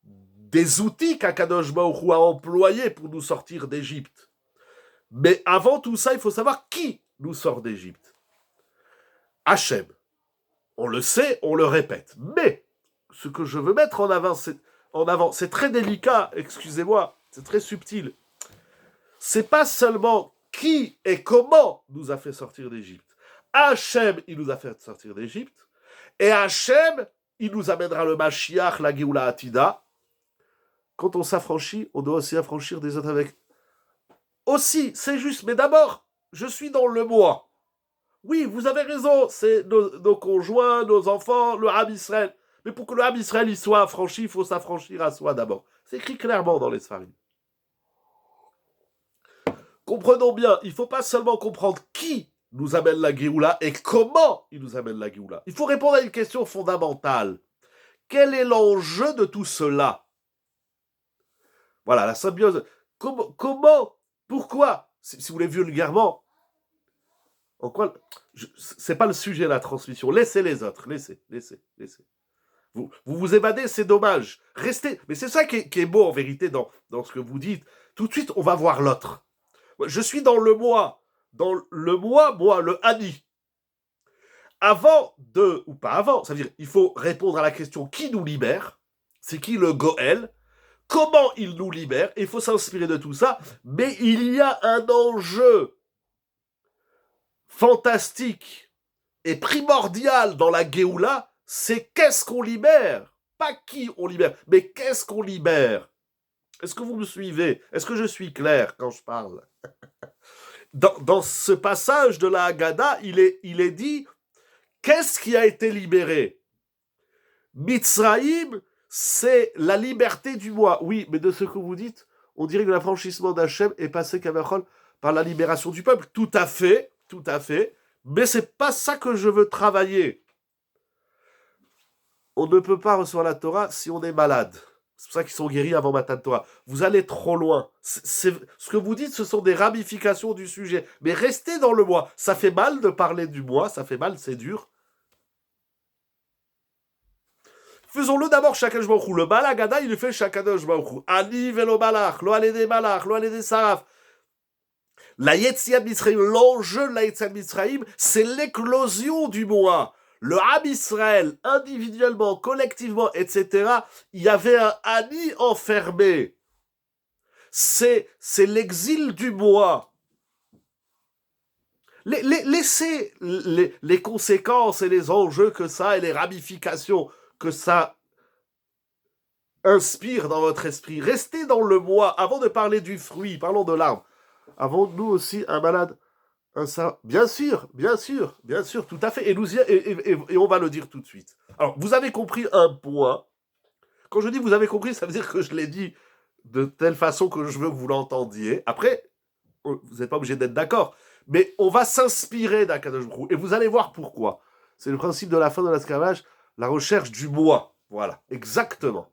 des outils qu'Akadosh Baruch Hu a employés pour nous sortir d'Égypte. Mais avant tout ça, il faut savoir qui nous sort d'Égypte. Hachem. On le sait, on le répète. Mais ce que je veux mettre en avant, c'est très délicat, excusez-moi, c'est très subtil. C'est pas seulement qui et comment nous a fait sortir d'Égypte. Hachem, il nous a fait sortir d'Égypte. Et Hachem, il nous amènera le Mashiach, la Géoula Atida. Quand on s'affranchit, on doit aussi affranchir des autres avec. Aussi, c'est juste, mais d'abord, je suis dans le moi. Oui, vous avez raison, c'est nos conjoints, nos enfants, le Ham Israël. Mais pour que le Ham Israël il soit affranchi, il faut s'affranchir à soi d'abord. C'est écrit clairement dans les Sfarim. Comprenons bien, il ne faut pas seulement comprendre qui nous amène la Géoula et comment il nous amène la Géoula. Il faut répondre à une question fondamentale. Quel est l'enjeu de tout cela? Voilà, la symbiose. Comment? Pourquoi? Si vous voulez vulgairement, en quoi? C'est pas le sujet de la transmission. Laissez les autres. Laissez. Vous évadez, c'est dommage. Restez. Mais c'est ça qui est beau en vérité dans ce que vous dites. Tout de suite, on va voir l'autre. Je suis dans le moi. Dans le moi, le Ani. avant de, ou pas avant, ça veut dire il faut répondre à la question qui nous libère, c'est qui le Goël, comment il nous libère, il faut s'inspirer de tout ça, mais il y a un enjeu fantastique et primordial dans la Géoula, c'est qu'est-ce qu'on libère, pas qui on libère, mais qu'est-ce qu'on libère. Est-ce que vous me suivez? Est-ce que je suis clair quand je parle? Dans ce passage de la Haggadah, il est dit qu'est-ce qui a été libéré? Mitzraïm, c'est la liberté du moi. Oui, mais de ce que vous dites, on dirait que l'affranchissement d'Hachem est passé Kavachol par la libération du peuple. Tout à fait, mais c'est pas ça que je veux travailler. On ne peut pas recevoir la Torah si on est malade. C'est pour ça qu'ils sont guéris avant Matan Torah. Vous allez trop loin. Ce que vous dites, ce sont des ramifications du sujet. Mais restez dans le moi. Ça fait mal de parler du moi, ça fait mal, c'est dur. Faisons-le d'abord Shakadosh Baruch Hu. Le Balagada, il le fait Shakadosh Baruch Hu. Ani velo balach, lo alede malach, lo alede saraf. La Yetziat Mitzrayim, l'enjeu de la Yetziat Mitzrayim, c'est l'éclosion du moi. Le Ham Israël, individuellement, collectivement, etc., il y avait un Ani enfermé. C'est l'exil du moi. Laissez les conséquences et les enjeux que ça et les ramifications que ça inspire dans votre esprit. Restez dans le moi. Avant de parler du fruit, parlons de l'arbre. Avons-nous aussi un malade? Ça, bien sûr, tout à fait. Et on va le dire tout de suite. Alors, vous avez compris un point. Quand je dis vous avez compris, ça veut dire que je l'ai dit de telle façon que je veux que vous l'entendiez. Après, vous n'êtes pas obligé d'être d'accord. Mais on va s'inspirer d'Akadosh Baruch Hu. Et vous allez voir pourquoi. C'est le principe de la fin de l'esclavage, la recherche du moi. Voilà, exactement.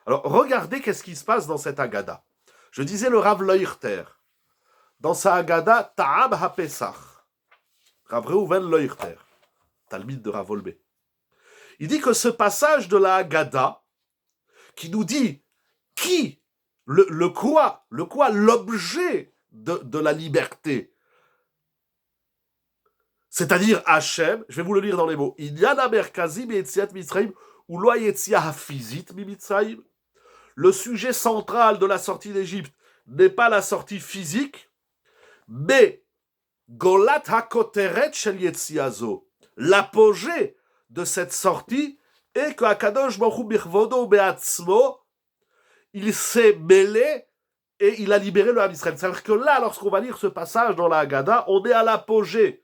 Alors, regardez qu'est-ce qui se passe dans cette Haggadah. Je disais le Rav Leuchter. Dans sa Haggadah, Ta'ab HaPesach. Rav Reuven Leuchter, Talmid de Rav Olbe. Il dit que ce passage de la Haggadah, qui nous dit qui, le quoi, l'objet de la liberté, c'est-à-dire Hachem, je vais vous le lire dans les mots, Inyana Merkazim et Yetziat Mitzrayim, ou Lo Yetzia Hafizit mi Mitzrayim. Le sujet central de la sortie d'Égypte n'est pas la sortie physique, mais Golat HaKoteret Shel Yetziazo, l'apogée de cette sortie est que Akadosh Baruch Hu Birvodo Beatzmo, il s'est mêlé et il a libéré le Ham Israël. C'est-à-dire que là, lorsqu'on va lire ce passage dans la Haggadah, on est à l'apogée.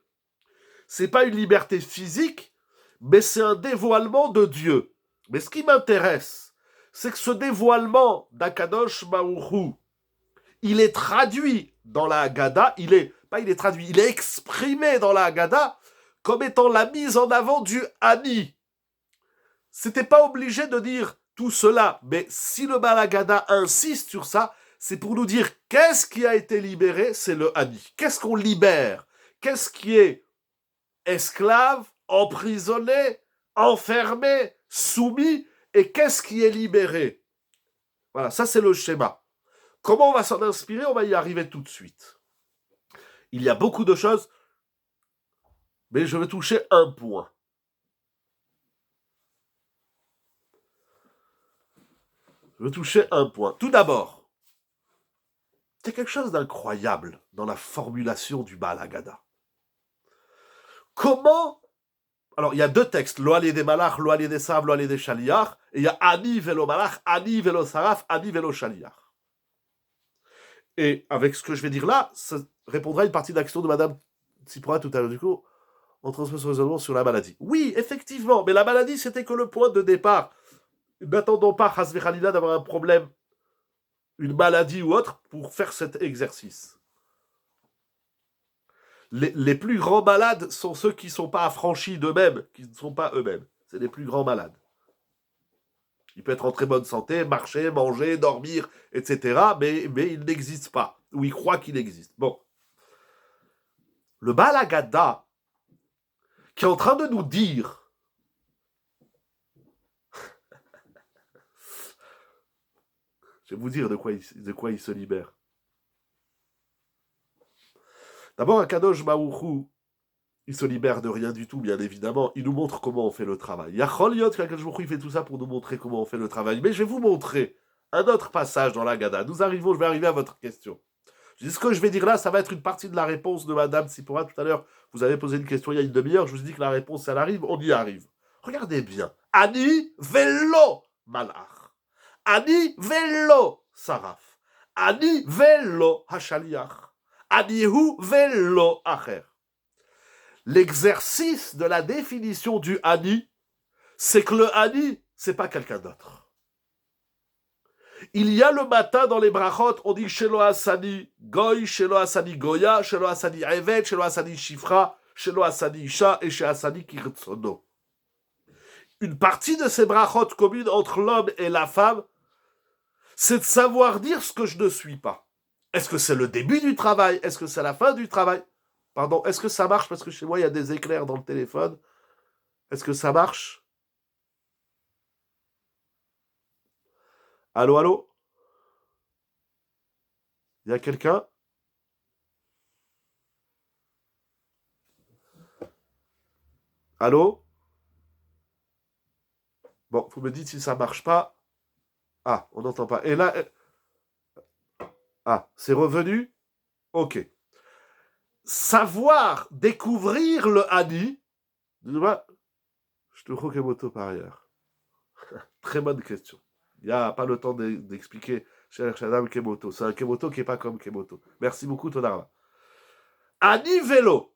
C'est pas une liberté physique, mais c'est un dévoilement de Dieu. Mais ce qui m'intéresse, c'est que ce dévoilement d'Akadosh Baruch Hu, il est traduit dans la Haggadah, il est exprimé dans la Haggadah comme étant la mise en avant du Ani. C'était pas obligé de dire tout cela, mais si le Baal Haggadah insiste sur ça, c'est pour nous dire qu'est-ce qui a été libéré, c'est le Ani. Qu'est-ce qu'on libère? Qu'est-ce qui est esclave, emprisonné, enfermé, soumis, et qu'est-ce qui est libéré? Voilà, ça c'est le schéma. Comment on va s'en inspirer? On va y arriver tout de suite. Il y a beaucoup de choses, mais je vais toucher un point. Tout d'abord, il y a quelque chose d'incroyable dans la formulation du Baal Haggadah. Comment... Alors, il y a deux textes, Lo alé des malach, Lo alé des sav, Lo alé des shaliach, et il y a Ani velo malach, Ani velo saraf, Ani velo shaliach. Et avec ce que je vais dire là, ça répondra à une partie de l'action de Madame Tsipora tout à l'heure. Du coup, on transmet son raisonnement sur la maladie. Oui, effectivement, mais la maladie, c'était que le point de départ. N'attendons pas, Hasvi Khalila, d'avoir un problème, une maladie ou autre, pour faire cet exercice. Les plus grands malades sont ceux qui ne sont pas affranchis d'eux-mêmes, qui ne sont pas eux-mêmes. C'est les plus grands malades. Il peut être en très bonne santé, marcher, manger, dormir, etc., mais il n'existe pas, ou il croit qu'il existe. Bon. Le Baal Haggadah, qui est en train de nous dire je vais vous dire de quoi il se libère. D'abord, Akadosh Baruch Hu, Il se libère de rien du tout, bien évidemment. Il nous montre comment on fait le travail. Yachol Yot, qu'Akadosh Baruch Hu, il fait tout ça pour nous montrer comment on fait le travail. Mais je vais vous montrer un autre passage dans la Gada. Je vais arriver à votre question. Ce que je vais dire là, ça va être une partie de la réponse de Madame Sipora. Tout à l'heure, vous avez posé une question il y a une demi-heure. Je vous ai dit que la réponse, elle arrive. On y arrive. Regardez bien. Ani velo malach. Ani velo saraf. Ani velo hashaliach. Anihu velo acher. L'exercice de la définition du Ani, c'est que le Ani, c'est pas quelqu'un d'autre. Il y a le matin dans les brachot, on dit Shelo Asani Goy, Shelo Asani Goya, Shelo Asani Evet, Shelo Asani Shifra, Shelo Asani Isha et Shelo Asani Kirtsono. Une partie de ces brachot communes entre l'homme et la femme, c'est de savoir dire ce que je ne suis pas. Est-ce que c'est le début du travail? Est-ce que c'est la fin du travail? Pardon, est-ce que ça marche? Parce que chez moi, il y a des éclairs dans le téléphone. Est-ce que ça marche? Allô, allô? Il y a quelqu'un? Allô? Bon, vous me dites si ça marche pas. Ah, on n'entend pas. Et là, ah, c'est revenu? Ok. Savoir découvrir le Hani. Je te crois moto par ailleurs. Très bonne question. Il n'y a pas le temps d'expliquer cher Shadam Kemoto. C'est un Kemoto qui n'est pas comme Kemoto. Merci beaucoup, Tonara. Hani vélo.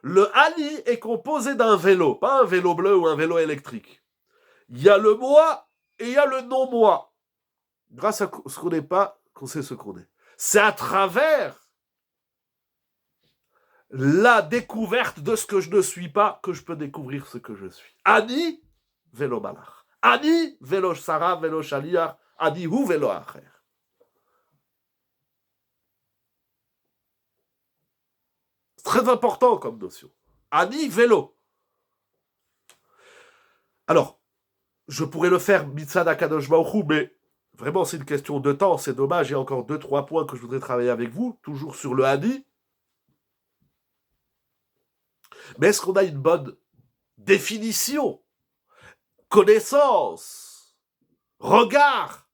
Le Hani est composé d'un vélo, pas un vélo bleu ou un vélo électrique. Il y a le moi et il y a le non-moi. Grâce à ce qu'on n'est pas, qu'on sait ce qu'on est. C'est à travers la découverte de ce que je ne suis pas que je peux découvrir ce que je suis. Ani, vélo malach. Ani, vélo Sarah, vélo Shaliach. Ani, ou vélo acher. C'est très important comme notion. Ani, vélo. Alors, je pourrais le faire mitzvah d'Akadosh Baruch Hu, mais vraiment, c'est une question de temps. C'est dommage. Il y a encore 2-3 points que je voudrais travailler avec vous, toujours sur le Hani. Mais est-ce qu'on a une bonne définition, connaissance, regard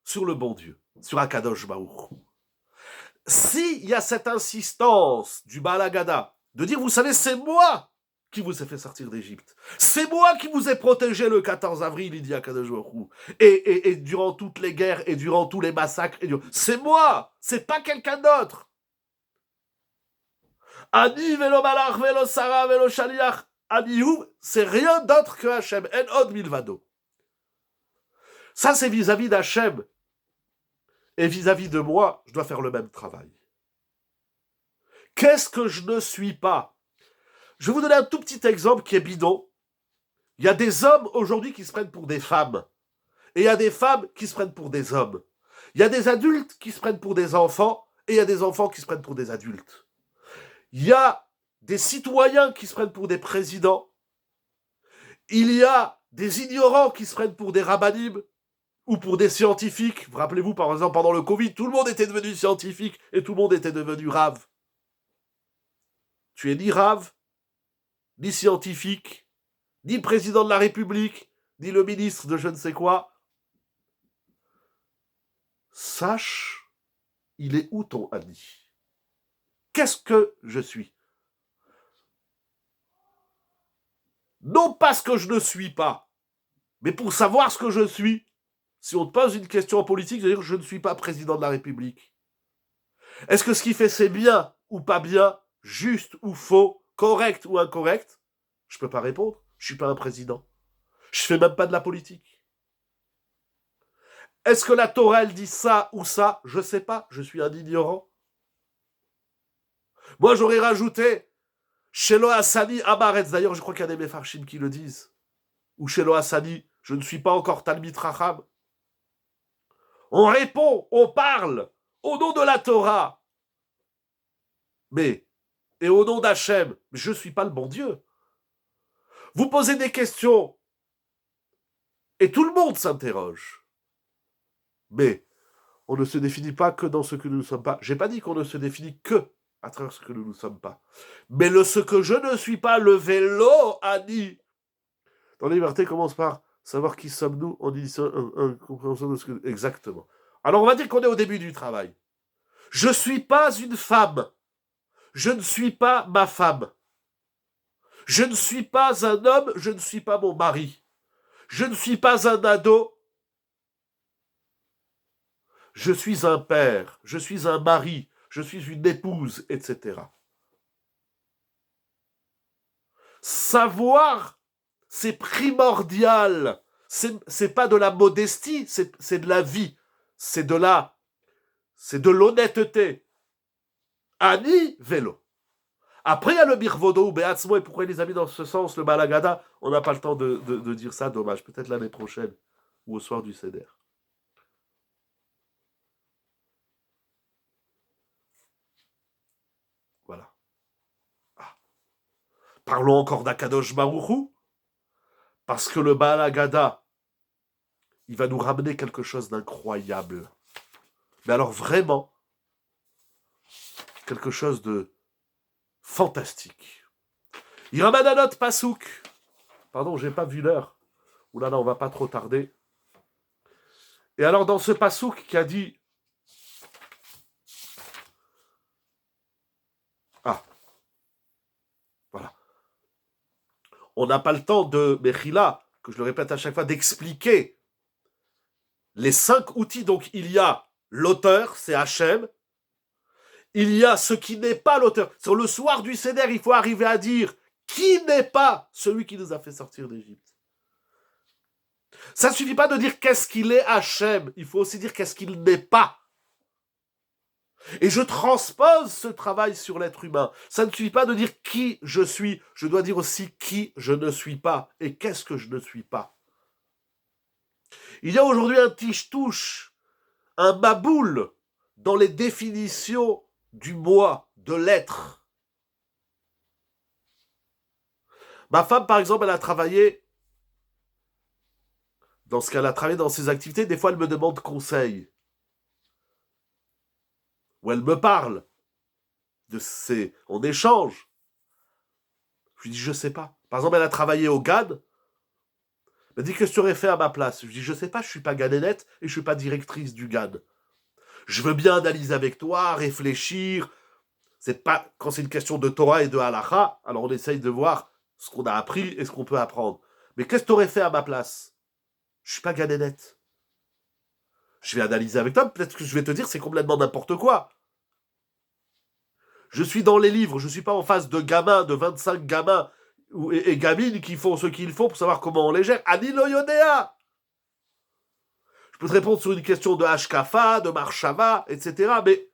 sur le bon Dieu, sur Akadosh Baruch Hu? S'il y a cette insistance du Baal Haggadah de dire, vous savez, c'est moi qui vous ai fait sortir d'Égypte. C'est moi qui vous ai protégé le 14 avril, il dit Akadosh Baruch Hu. Et durant toutes les guerres et durant tous les massacres. C'est moi, c'est pas quelqu'un d'autre. Ani velo malach velo Sarah velo shaliach. Anihu, c'est rien d'autre que Hachem. En od milvado. Ça, c'est vis-à-vis d'Hachem. Et vis-à-vis de moi, je dois faire le même travail. Qu'est-ce que je ne suis pas? Je vais vous donner un tout petit exemple qui est bidon. Il y a des hommes aujourd'hui qui se prennent pour des femmes. Et il y a des femmes qui se prennent pour des hommes. Il y a des adultes qui se prennent pour des enfants. Et il y a des enfants qui se prennent pour des adultes. Il y a des citoyens qui se prennent pour des présidents. Il y a des ignorants qui se prennent pour des rabbinim ou pour des scientifiques. Vous rappelez-vous, par exemple, pendant le Covid, tout le monde était devenu scientifique et tout le monde était devenu rave. Tu es ni rave, ni scientifique, ni président de la République, ni le ministre de je ne sais quoi. Sache, il est où ton Hani? Qu'est-ce que je suis? Non pas ce que je ne suis pas, mais pour savoir ce que je suis. Si on te pose une question en politique, c'est-à-dire je ne suis pas président de la République. Est-ce que ce qu'il fait c'est bien ou pas bien, juste ou faux, correct ou incorrect? Je ne peux pas répondre. Je ne suis pas un président. Je ne fais même pas de la politique. Est-ce que la Torah elle dit ça ou ça? Je ne sais pas. Je suis un ignorant. Moi j'aurais rajouté Shelo Hassani Amaretz. D'ailleurs je crois qu'il y a des Mefarshim qui le disent. Ou Shelo Hassani, je ne suis pas encore Talmid Racham. On répond, on parle au nom de la Torah. Mais, et au nom d'Hachem, je ne suis pas le bon Dieu. Vous posez des questions et tout le monde s'interroge. Mais on ne se définit pas que dans ce que nous ne sommes pas. J'ai pas dit qu'on ne se définit que à travers ce que nous ne sommes pas. Mais ce que je ne suis pas, le vélo ani. Dans la liberté commence par savoir qui sommes-nous en disant une compréhension de ce que... Exactement. Alors on va dire qu'on est au début du travail. Je ne suis pas une femme. Je ne suis pas ma femme. Je ne suis pas un homme, je ne suis pas mon mari. Je ne suis pas un ado. Je suis un père, je suis un mari, je suis une épouse, etc. Savoir, c'est primordial. C'est pas de la modestie, c'est de la vie. C'est de l'honnêteté. Ani vélo. Après, il y a le birvodo ou beatzmo, et pourquoi les amis dans ce sens, le balagada, on n'a pas le temps de dire ça, dommage, peut-être l'année prochaine, ou au soir du Seder. Voilà. Ah. Parlons encore d'Akadosh Baruch, parce que le balagada, il va nous ramener quelque chose d'incroyable. Mais alors vraiment, quelque chose de fantastique. Il ramène un autre pasouk. Pardon, j'ai pas vu l'heure. Oulala, on va pas trop tarder. Et alors dans ce pasouk qui a dit... Ah, voilà. On n'a pas le temps de Mechila, que je le répète à chaque fois, d'expliquer les 5 outils. Donc il y a l'auteur, c'est Hachem. Il y a ce qui n'est pas l'auteur. Sur le soir du Seder, il faut arriver à dire qui n'est pas celui qui nous a fait sortir d'Égypte. Ça ne suffit pas de dire qu'est-ce qu'il est Hachem. Il faut aussi dire qu'est-ce qu'il n'est pas. Et je transpose ce travail sur l'être humain. Ça ne suffit pas de dire qui je suis. Je dois dire aussi qui je ne suis pas. Et qu'est-ce que je ne suis pas. Il y a aujourd'hui un tiche-touche, un maboule dans les définitions du moi, de l'être. Ma femme, par exemple, elle a travaillé dans ce qu'elle a travaillé dans ses activités. Des fois, elle me demande conseil. Ou elle me parle. On échange. Je lui dis, je sais pas. Par exemple, elle a travaillé au GAD. Elle m'a dit, qu'est-ce que tu aurais fait à ma place? Je lui dis, je sais pas, je suis pas gadénette et je suis pas directrice du GAD. Je veux bien analyser avec toi, réfléchir. C'est pas, quand c'est une question de Torah et de Halacha, alors on essaye de voir ce qu'on a appris et ce qu'on peut apprendre. Mais qu'est-ce que tu aurais fait à ma place? Je suis pas gadénette. Je vais analyser avec toi, peut-être que je vais te dire c'est complètement n'importe quoi. Je suis dans les livres, je suis pas en face de gamins, de 25 gamins et gamines qui font ce qu'il faut pour savoir comment on les gère. Ani lo yodea. Je peux te répondre sur une question de Hashkafa, de Marshava, etc. Mais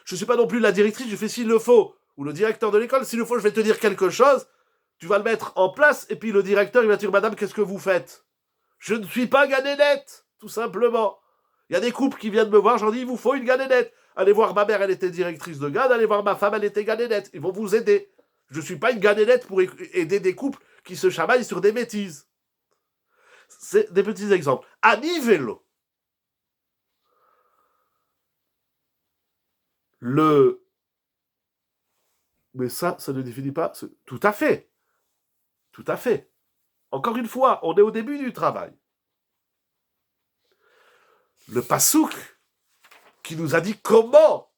je suis pas non plus la directrice, je fais s'il le faut. Ou le directeur de l'école, s'il le faut, je vais te dire quelque chose, tu vas le mettre en place, et puis le directeur, il va te dire, madame, qu'est-ce que vous faites? Je ne suis pas gadénette, tout simplement. Il y a des couples qui viennent me voir, j'en dis, il vous faut une gadénette. Allez voir ma mère, elle était directrice de GAD, allez voir ma femme, elle était gadénette. Ils vont vous aider. Je ne suis pas une gadénette pour aider des couples qui se chamaillent sur des bêtises. C'est des petits exemples. Ani vélo. Mais ça ne définit pas... Tout à fait. Tout à fait. Encore une fois, on est au début du travail. Le pasouk qui nous a dit comment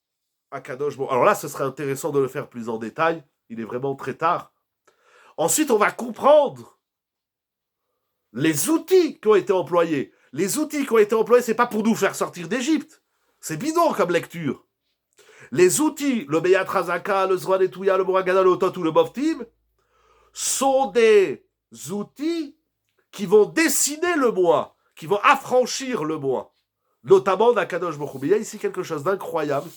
Akadosh... Bon, alors là, ce serait intéressant de le faire plus en détail. Il est vraiment très tard. Ensuite, on va comprendre les outils qui ont été employés. Les outils qui ont été employés, c'est pas pour nous faire sortir d'Égypte. C'est bidon comme lecture. Les outils, le Beyat Razaka, le Zwan Etouya, le Moragada, le Otot ou le Boftim, sont des outils qui vont dessiner le moi, qui vont affranchir le moi, notamment d'Akadosh Baruch Hu. Mais il y a ici quelque chose d'incroyable,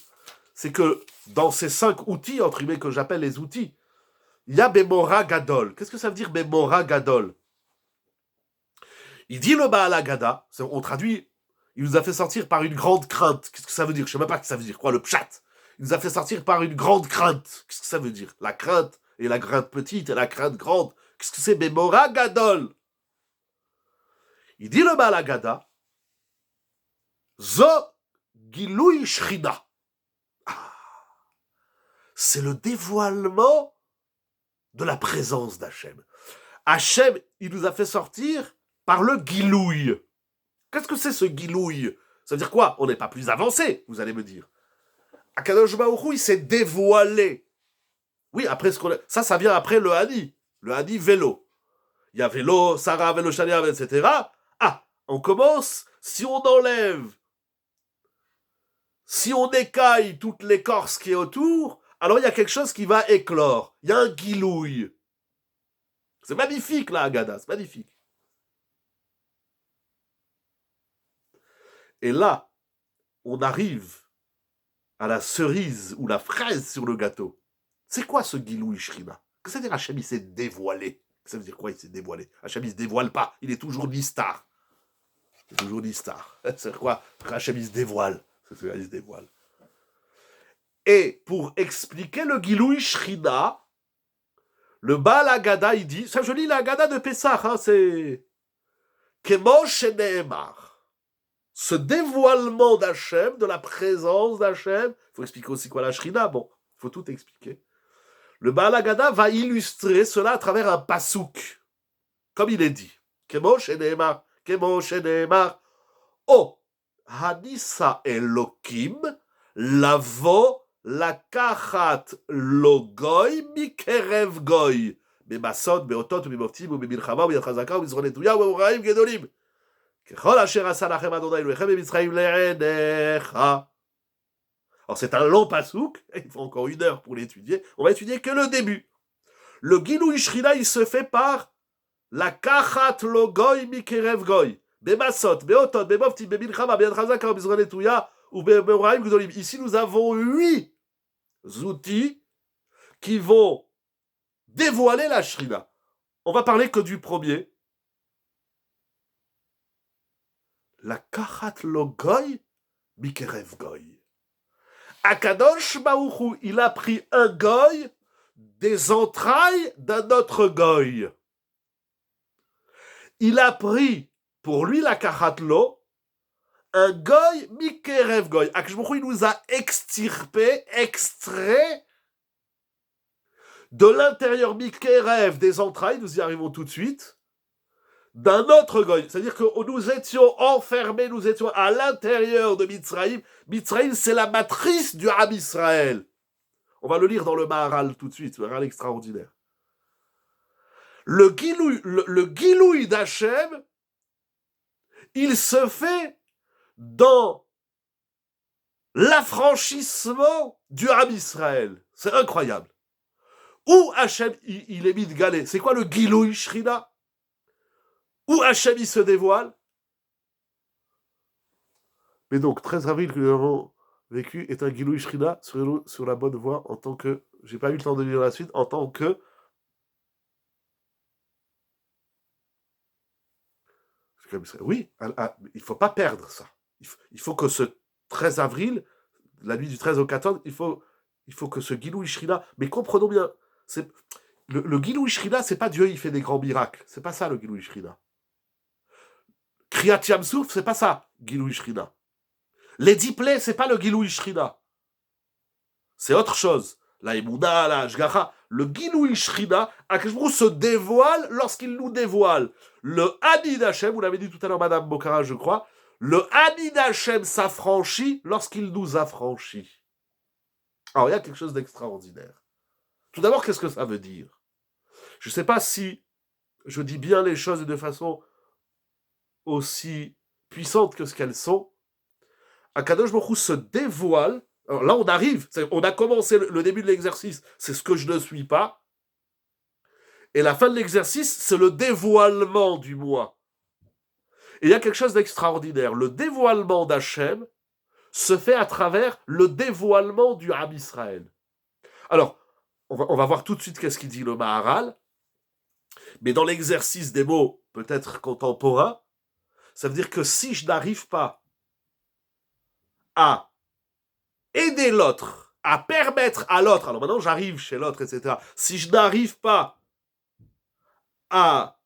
c'est que dans ces 5 outils, entre guillemets, que j'appelle les outils, il y a Bemora Gadol. Qu'est-ce que ça veut dire Bemora Gadol? Il dit le Baal Agada, on traduit, il nous a fait sortir par une grande crainte. Qu'est-ce que ça veut dire? Je sais même pas ce que ça veut dire. Quoi, le pshat? Il nous a fait sortir par une grande crainte. Qu'est-ce que ça veut dire? La crainte, et la crainte petite, et la crainte grande. Qu'est-ce que c'est Bemora Gadol? Il dit le Baal Agada, Zo Gilui Shrina. c'est le dévoilement de la présence d'Hachem. Hachem, il nous a fait sortir par le Gilouï. Qu'est-ce que c'est ce Gilouï? Ça veut dire quoi? On n'est pas plus avancé, vous allez me dire. Akadosh Baruch Hu, il s'est dévoilé. Oui, après ce qu'on a... ça vient après le Hani. Le Hani vélo. Il y a vélo, Sarah, vélo, Shania, etc. Ah, on commence, si on enlève, si on écaille toute l'écorce qui est autour, alors il y a quelque chose qui va éclore. Il y a un Gilouï. C'est magnifique, là, Agada, c'est magnifique. Et là, on arrive à la cerise ou la fraise sur le gâteau. C'est quoi ce Gilouï Shrina? Qu'est-ce que ça veut dire Hachem, il s'est dévoilé? Ça veut dire quoi, il s'est dévoilé? Hachem, il se dévoile pas, il est toujours Nistar. Il est toujours Nistar. C'est quoi? Hachem, il se dévoile. C'est ce qu'il se dévoile. Et pour expliquer le Gilouï Shrina, le Baal Agada, il dit, ça je lis la Agada de Pessah, hein, c'est Kemo Sheneemar. Ce dévoilement d'Hachem, de la présence d'Hachem, il faut expliquer aussi quoi la Shrina, bon, il faut tout expliquer. Le Baal Agada va illustrer cela à travers un pasouk, comme il est dit. Kemo Sheneemar, Kemo Sheneemar, O Hanissa Elokim, Lavo לקחת לו גוי מקרב גוי, במסות, באותות ובמופתים ובמלחמה וביד חזקה ובזרוע נטויה ובאורעים גדולים. ככל אשר עשה לכם אדוני אלוהיכם במצרים לעיניך. Alors c'est un long pasouk, il faut encore 1 heure pour l'étudier, on va étudier que le début. Le Gilouï Shrina, il se fait par לקחת לו גוי מקרב גוי, במסות, באותות, במופתים, במלחמה, ביד חזקה ובזרוע נטויה ובאורעים גדולים. Ici nous avons 8 outils qui vont dévoiler la Shrina. On va parler que du premier. La kachat lo goy bikerev goy. Akadosh Baruch Hu, il a pris un goy des entrailles d'un autre goy. Il a pris pour lui la kachat lo un goy mikerev goy. Akadosh Baruch Hu, il nous a extirpé, extrait de l'intérieur mikerev des entrailles, nous y arrivons tout de suite, d'un autre goy. C'est-à-dire que nous étions enfermés, nous étions à l'intérieur de Mitzraïm. Mitzraïm, c'est la matrice du Ham Israël. On va le lire dans le Maharal tout de suite, le Maharal extraordinaire. Le Gilouï d'Hachem, il se fait dans l'affranchissement du Ham Israël. C'est incroyable. Où Hachem, il est mis de galé. C'est quoi le Gilouï Shrina? Où Hachem, il se dévoile? Mais donc, 13 avril que nous avons vécu est un Gilouï Shrina sur la bonne voie en tant que... J'ai pas eu le temps de lire la suite. En tant que... Oui, il faut pas perdre ça. Il faut que ce 13 avril, la nuit du 13 au 14, il faut que ce Gilouï Shrina... Mais comprenons bien, le Gilouï Shrina, c'est pas Dieu, il fait des grands miracles. C'est pas ça, le Gilouï Shrina. Kriyat Yam Souf, c'est pas ça, Gilouï Shrina. Les 10 plaies, c'est pas le Gilouï Shrina. C'est autre chose. La Emouna, la Ashgacha. Le Gilouï Shrina, Akash se dévoile lorsqu'il nous dévoile. Le Hani d'Hachem, vous l'avez dit tout à l'heure, Madame Bokara, je crois, le Hani d'Hachem s'affranchit lorsqu'il nous affranchit. Alors, il y a quelque chose d'extraordinaire. Tout d'abord, qu'est-ce que ça veut dire? Je ne sais pas si je dis bien les choses de façon aussi puissante que ce qu'elles sont. Akadosh Baruch Hu se dévoile. Alors là, on arrive. On a commencé le début de l'exercice. C'est ce que je ne suis pas. Et la fin de l'exercice, c'est le dévoilement du moi. Et il y a quelque chose d'extraordinaire. Le dévoilement d'Hachem se fait à travers le dévoilement du Ham Israël. Alors, on va voir tout de suite qu'est-ce qu'il dit le Maharal. Mais dans l'exercice des mots peut-être contemporains, ça veut dire que si je n'arrive pas à aider l'autre, à permettre à l'autre, alors maintenant j'arrive chez l'autre, etc. Si je n'arrive pas à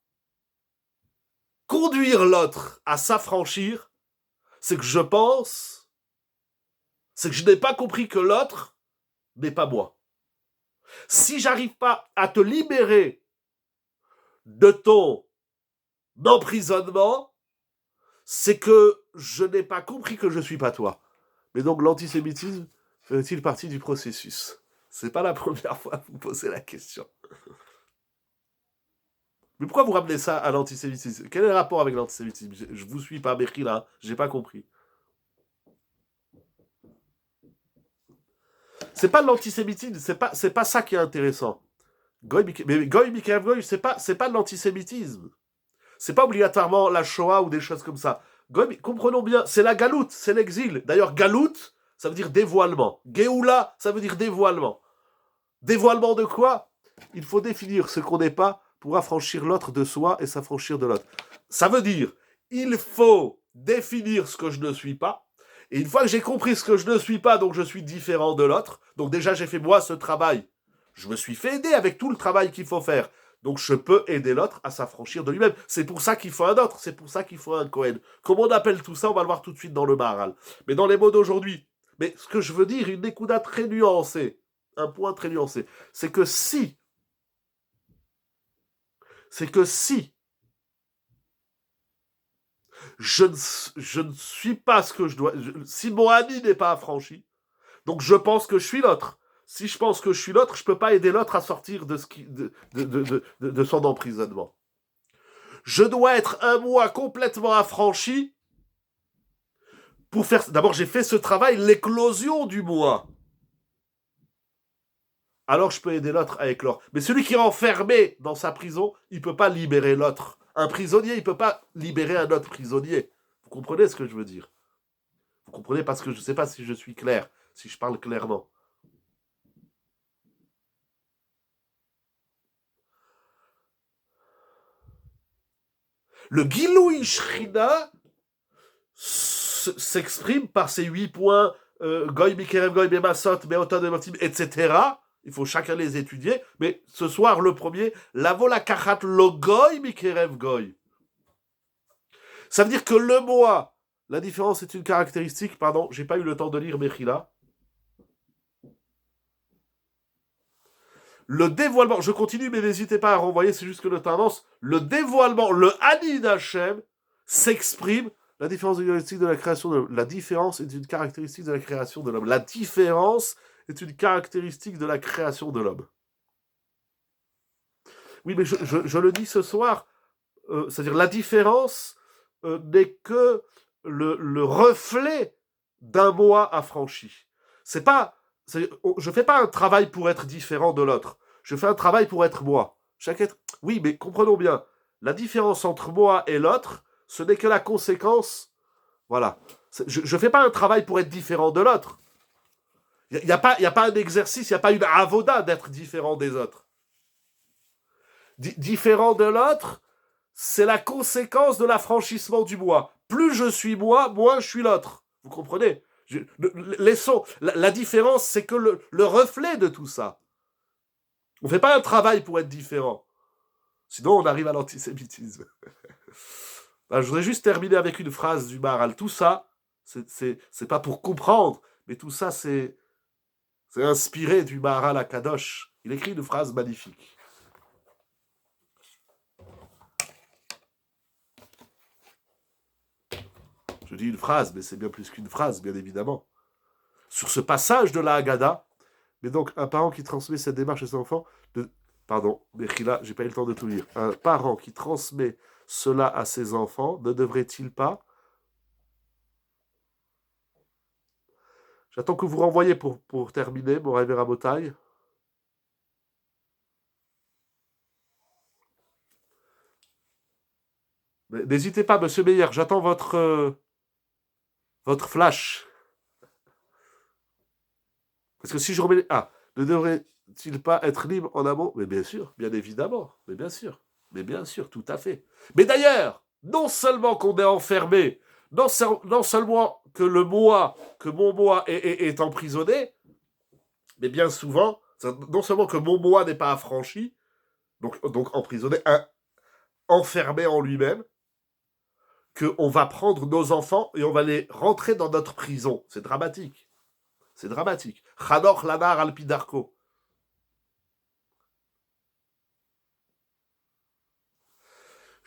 conduire l'autre à s'affranchir, c'est que je n'ai pas compris que l'autre n'est pas moi. Si j'arrive pas à te libérer de ton emprisonnement, c'est que je n'ai pas compris que je ne suis pas toi. Mais donc l'antisémitisme fait-il partie du processus? C'est pas la première fois que vous posez la question. Mais pourquoi vous ramenez ça à l'antisémitisme? Quel est le rapport avec l'antisémitisme? Je vous suis pas, Berki, là. J'ai pas compris. C'est pas l'antisémitisme, c'est pas ça qui est intéressant. Goy, Mikael Goy, c'est pas de l'antisémitisme. C'est pas obligatoirement la Shoah ou des choses comme ça. Goy, comprenons bien, c'est la galoute, c'est l'exil. D'ailleurs, galoute, ça veut dire dévoilement. Geoula, ça veut dire dévoilement. Dévoilement de quoi? Il faut définir ce qu'on n'est pas pour affranchir l'autre de soi et s'affranchir de l'autre. Ça veut dire, il faut définir ce que je ne suis pas. Et une fois que j'ai compris ce que je ne suis pas, donc je suis différent de l'autre, donc déjà j'ai fait moi ce travail. Je me suis fait aider avec tout le travail qu'il faut faire. Donc je peux aider l'autre à s'affranchir de lui-même. C'est pour ça qu'il faut un autre, c'est pour ça qu'il faut un Cohen. Comment on appelle tout ça, on va le voir tout de suite dans le Maharal. Mais dans les mots d'aujourd'hui, mais ce que je veux dire, une écouda très nuancée, un point très nuancé, c'est que si je ne suis pas ce que je dois, si mon ami n'est pas affranchi, donc je pense que je suis l'autre. Si je pense que je suis l'autre, je ne peux pas aider l'autre à sortir de son emprisonnement. Je dois être un moi complètement affranchi pour faire... D'abord, j'ai fait ce travail, l'éclosion du moi. Alors je peux aider l'autre à éclore. Mais celui qui est enfermé dans sa prison, il ne peut pas libérer l'autre. Un prisonnier, il ne peut pas libérer un autre prisonnier. Vous comprenez ce que je veux dire? Vous comprenez parce que je ne sais pas si je suis clair, si je parle clairement. Le Giloui Shrina s'exprime par ces 8 points, Goy, Mikerev, Goy, Bemasot, Beotan, Bemotim, etc. Il faut chacun les étudier. Mais ce soir, le premier, la vola kachat lo Goy, Mikerev, Goy. Ça veut dire que le moi, la différence est une caractéristique, pardon, j'ai pas eu le temps de lire Mechila. Le dévoilement, je continue, mais n'hésitez pas à renvoyer, c'est juste que le temps avance. Le dévoilement, le Ani d'Hachem, s'exprime. La différence de la création de l'homme. La différence est une caractéristique de la création de l'homme. La différence est une caractéristique de la création de l'homme. Oui, mais je le dis ce soir, c'est-à-dire la différence n'est que le reflet d'un moi affranchi. C'est pas, je fais pas un travail pour être différent de l'autre. Je fais un travail pour être moi. Chaque être. Oui, mais comprenons bien. La différence entre moi et l'autre, ce n'est que la conséquence. Voilà. Je ne fais pas un travail pour être différent de l'autre. Il n'y a pas un exercice, il n'y a pas une avoda d'être différent des autres. Différent de l'autre, c'est la conséquence de l'affranchissement du moi. Plus je suis moi, moins je suis l'autre. Vous comprenez? Laissons. La différence, c'est que le reflet de tout ça. On ne fait pas un travail pour être différent. Sinon, on arrive à l'antisémitisme. Je voudrais juste terminer avec une phrase du Maharal. Tout ça, c'est pas pour comprendre, mais tout ça, c'est inspiré du Maharal à Kadosh. Il écrit une phrase magnifique. Je dis une phrase, mais c'est bien plus qu'une phrase, bien évidemment. Sur ce passage de la Haggadah, mais donc un parent qui transmet cette démarche à ses enfants, pardon, Mechila, j'ai pas eu le temps de tout lire. Un parent qui transmet cela à ses enfants, ne devrait-il pas... J'attends que vous renvoyez pour terminer, mon rêve Rabotai. N'hésitez pas, monsieur Meyer, j'attends votre flash. Parce que si je remets... Ah, ne devrait-il pas être libre en amont? Mais bien sûr, bien évidemment. Mais bien sûr, tout à fait. Mais d'ailleurs, non seulement qu'on est enfermé, non seulement que mon moi est emprisonné, mais bien souvent, non seulement que mon moi n'est pas affranchi, donc emprisonné, enfermé en lui-même, qu'on va prendre nos enfants et on va les rentrer dans notre prison. C'est dramatique. C'est dramatique. Chador Lanar Alpidarko.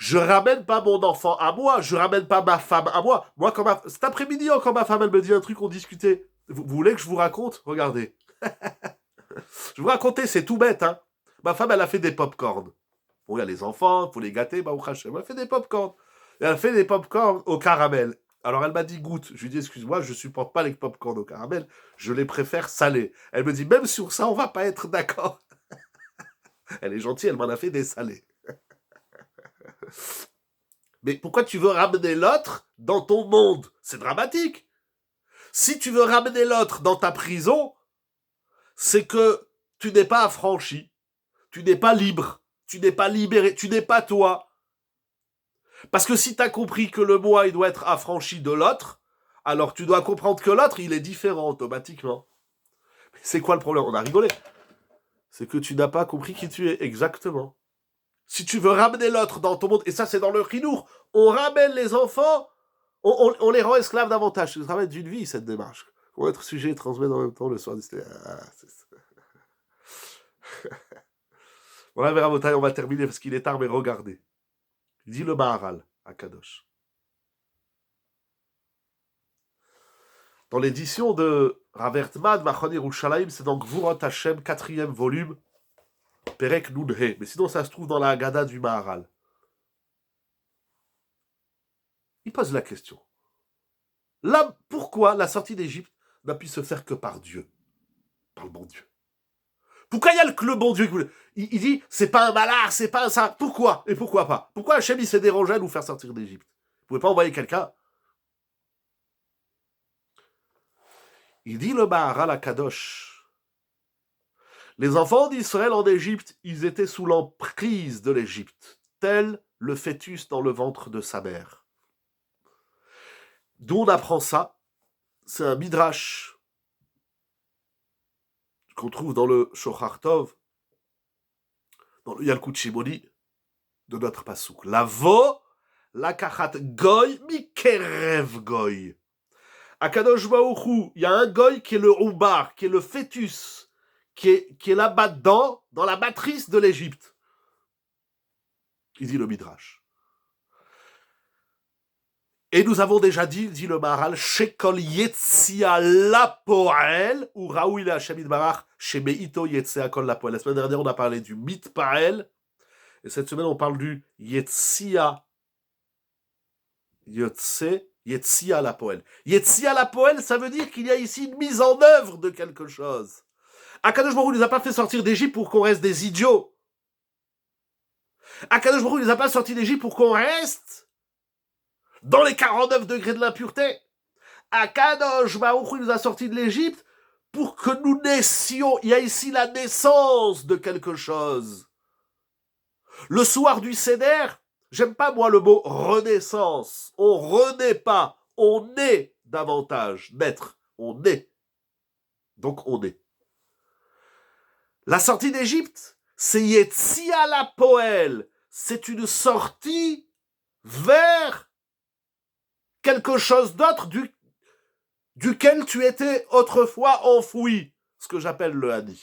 Je ramène pas mon enfant à moi, je ramène pas ma femme à moi. Moi, cet après-midi, quand ma femme, elle me dit un truc, on discutait. Vous voulez que je vous raconte? Regardez. Je vais vous raconter, c'est tout bête, hein. Ma femme, elle a fait des pop-corn. Bon, il y a les enfants, il faut les gâter, bah, elle a fait des pop-corn. Elle a fait des pop-corn au caramel. Alors, elle m'a dit goûte. Je lui ai dit, excuse-moi, je supporte pas les pop-corn au caramel, je les préfère salés. Elle me dit, même sur ça, on va pas être d'accord. Elle est gentille, elle m'en a fait des salés. Mais pourquoi tu veux ramener l'autre dans ton monde? C'est dramatique. Si tu veux ramener l'autre dans ta prison, c'est que tu n'es pas affranchi, tu n'es pas libre, tu n'es pas libéré, tu n'es pas toi. Parce que si tu as compris que le moi, il doit être affranchi de l'autre, alors tu dois comprendre que l'autre, il est différent automatiquement. Mais c'est quoi le problème? On a rigolé. C'est que tu n'as pas compris qui tu es exactement. Si tu veux ramener l'autre dans ton monde, et ça c'est dans le Khinour, on ramène les enfants, on les rend esclaves davantage. C'est le travail d'une vie, cette démarche. Pour être sujet et transmettre en même temps le soir. Voilà, Véramotaï, on va terminer parce qu'il est tard, mais regardez. Dit le Maharal à Kadosh. Dans l'édition de Rav Ertman, Machon Yerushalayim, c'est dans Gvurot Hashem, 4e volume, Perek Nunhe. Mais sinon, ça se trouve dans la Haggadah du Maharal. Il pose la question. Là, pourquoi la sortie d'Égypte n'a pu se faire que par Dieu? Par le bon Dieu. Pourquoi il y a le bon Dieu? Il dit, c'est pas un malard, c'est pas un ça. Pourquoi? Et pourquoi pas? Pourquoi Hachem, il s'est dérangé à nous faire sortir d'Égypte? Vous pouvez pas envoyer quelqu'un? Il dit le Maharal à Kadosh. Les enfants d'Israël en Égypte, ils étaient sous l'emprise de l'Égypte, tel le fœtus dans le ventre de sa mère. D'où on apprend ça? C'est un midrash qu'on trouve dans le Shochar Tov, dans le Yalkut Shimoni de notre pasouk. Lavo, lakachat goy, mikerev goy. À Kadosh Baruch Hu, il y a un goy qui est le oubar, qui est le fœtus, qui est là-bas dedans, dans la matrice de l'Égypte. Il dit le midrash. Et nous avons déjà dit le Maharal, Shekol Yetzia Lapoel, ou Raoui la Hashem Barach, Shemeito Yetzia Kol Lapoel. La semaine dernière, on a parlé du Mitpael, et cette semaine, on parle du Yetzia Lapoel. Yetzia Lapoel, ça veut dire qu'il y a ici une mise en œuvre de quelque chose. Akadosh Baruch Hu ne nous a pas fait sortir d'Égypte pour qu'on reste des idiots. Akadosh Baruch Hu ne nous a pas sorti d'Égypte pour qu'on reste dans les 49 degrés de l'impureté. Akadosh Baruch Hu nous a sortis de l'Égypte pour que nous naissions. Il y a ici la naissance de quelque chose. Le soir du Seder, j'aime pas moi le mot renaissance. On renaît pas, on est davantage d'être. On est. Donc on est. La sortie d'Égypte, c'est Yetzia Lapoel. C'est une sortie vers quelque chose d'autre duquel tu étais autrefois enfoui. Ce que j'appelle le Hani.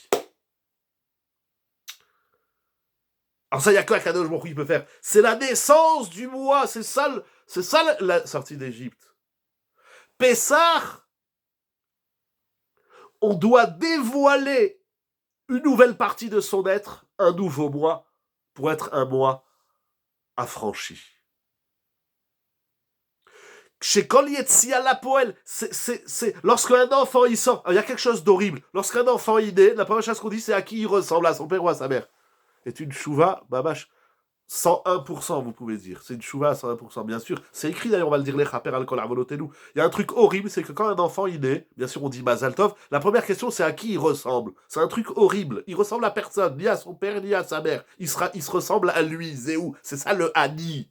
Alors ça, il n'y a que Akadosh Baruch Hu qui peut faire. C'est la naissance du moi. C'est ça la sortie d'Égypte. Pessah, on doit dévoiler une nouvelle partie de son être, un nouveau moi, pour être un moi affranchi. Chez Kol Yetzia Lapoel, c'est lorsqu'un enfant il sort, il y a quelque chose d'horrible. Lorsqu'un enfant il naît, la première chose qu'on dit c'est à qui il ressemble, à son père ou à sa mère. C'est une chouva, babache, 101%, vous pouvez dire. C'est une chouva à 101%, bien sûr. C'est écrit d'ailleurs, on va le dire, les chaper al kol avolotenu. Il y a un truc horrible, c'est que quand un enfant il naît, bien sûr on dit Mazal Tov, la première question c'est à qui il ressemble. C'est un truc horrible. Il ressemble à personne, ni à son père, ni à sa mère. Il se ressemble à lui, Zéou. C'est ça le Hani.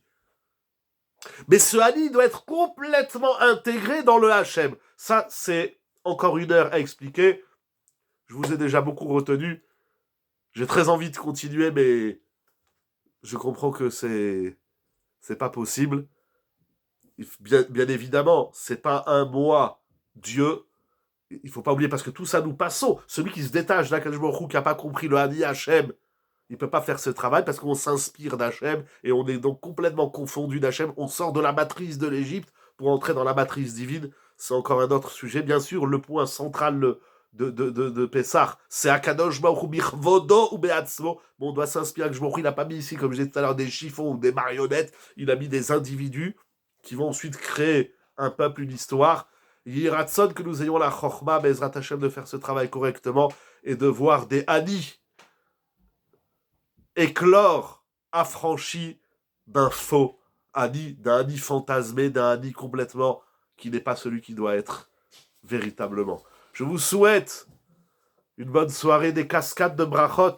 Mais ce Hani doit être complètement intégré dans le Hachem. Ça, c'est encore une heure à expliquer. Je vous ai déjà beaucoup retenu. J'ai très envie de continuer, mais je comprends que c'est pas possible. Bien évidemment, c'est pas un moi, Dieu. Il faut pas oublier, parce que tout ça nous passons. Celui qui se détache d'Akadosh Baruch Hu, qui n'a pas compris le Hani Hachem, Il ne peut pas faire ce travail parce qu'on s'inspire d'Hachem et on est donc complètement confondu d'Hachem. On sort de la matrice de l'Égypte pour entrer dans la matrice divine. C'est encore un autre sujet. Bien sûr, le point central de Pessah, c'est Akadosh Baruch Hu Birvodo ou Beatzmo. Bon, on doit s'inspirer. Il n'a pas mis ici, comme je disais tout à l'heure, des chiffons ou des marionnettes. Il a mis des individus qui vont ensuite créer un peuple, une histoire. Yiratson, que nous ayons la Chochma, Bezrat Hashem, de faire ce travail correctement et de voir des Ani éclore affranchi d'un faux Ani, d'un Ani fantasmé, d'un Ani complètement qui n'est pas celui qui doit être véritablement. Je vous souhaite une bonne soirée, des cascades de brachot.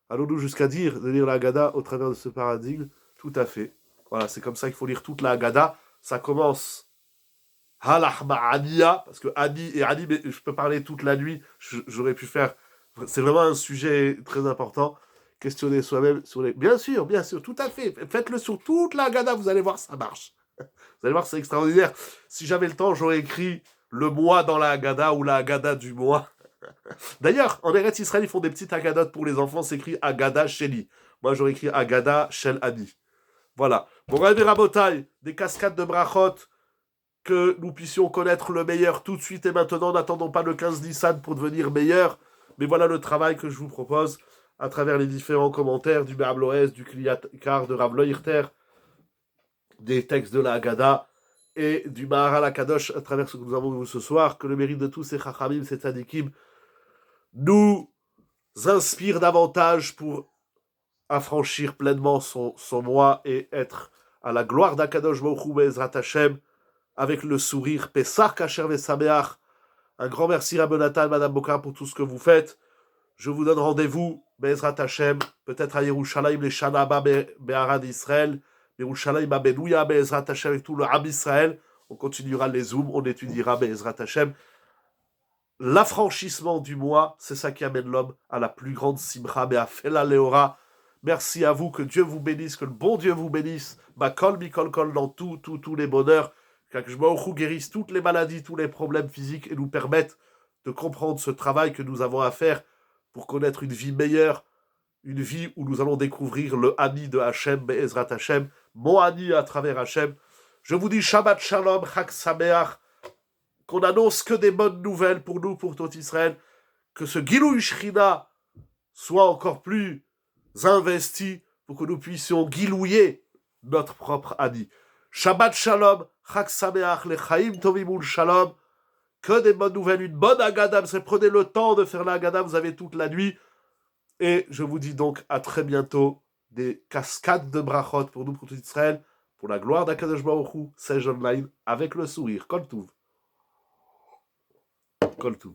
Allons-nous jusqu'à de lire la Haggadah au travers de ce paradigme? Tout à fait. Voilà, c'est comme ça qu'il faut lire toute la Haggadah. Ça commence Halachma Ania, parce que Ani et Ani, mais je peux parler toute la nuit, j'aurais pu faire. C'est vraiment un sujet très important. Questionner soi-même sur les. Bien sûr, tout à fait. Faites-le sur toute la Haggadah, vous allez voir, ça marche. Vous allez voir, c'est extraordinaire. Si j'avais le temps, j'aurais écrit le mois dans la Haggadah ou la Haggadah du mois. D'ailleurs, en Eretz Israël, ils font des petites Haggadot pour les enfants, c'est écrit Haggadah Sheli. Moi, j'aurais écrit Haggadah Shel Ani. Voilà. Bon, Rabbi Rabotai, des cascades de brachot, que nous puissions connaître le meilleur tout de suite et maintenant. N'attendons pas le 15 Nissan pour devenir meilleur. Mais voilà le travail que je vous propose à travers les différents commentaires du Be'am Loez, du Kliyat-Kar, de Rav Loirter, des textes de la Haggadah et du Maharal HaKadosh à travers ce que nous avons vu ce soir. Que le mérite de tous ces Chachamim, ces Tzadikim, nous inspire davantage pour affranchir pleinement son moi et être à la gloire d'Akadosh Baruch Hu Be'ezrat Hashem, avec le sourire. Pessah Kasher Vesameach. Un grand merci Rabbi Nathan, Madame Boka, pour tout ce que vous faites. Je vous donne rendez-vous, Be'ezrat Hashem, peut-être à Yerushalayim, les Shanaba Be'arad Israël, Yerushalayim Abenouya, Be'ezrat Hashem, avec tout le Ham Israël. On continuera les zooms, on étudiera Be'ezrat Hashem. L'affranchissement du moi, c'est ça qui amène l'homme à la plus grande simcha, Be'afela Leora. Merci à vous, que Dieu vous bénisse, que le bon Dieu vous bénisse. Bakol Mikol Kol, dans tous les bonheurs. Que guérisse toutes les maladies, tous les problèmes physiques et nous permette de comprendre ce travail que nous avons à faire pour connaître une vie meilleure, une vie où nous allons découvrir le Ani de Hachem, Be'ezrat Hachem, mon Ani à travers Hachem. Je vous dis Shabbat Shalom, Chag Sameach, qu'on annonce que des bonnes nouvelles pour nous, pour tout Israël, que ce Gilou Shrina soit encore plus investi pour que nous puissions gilouiller notre propre Ani. Shabbat Shalom, Chag Sameach, Lechaim Tovim ul Shalom. Que des bonnes nouvelles, une bonne Haggadah. Prenez le temps de faire la Haggadah, vous avez toute la nuit. Et je vous dis donc à très bientôt, des cascades de brachot pour nous, pour tout Israël, pour la gloire d'Akadosh Baruch Hu, Sage Online, avec le sourire. Kol Tuv. Kol Tuv.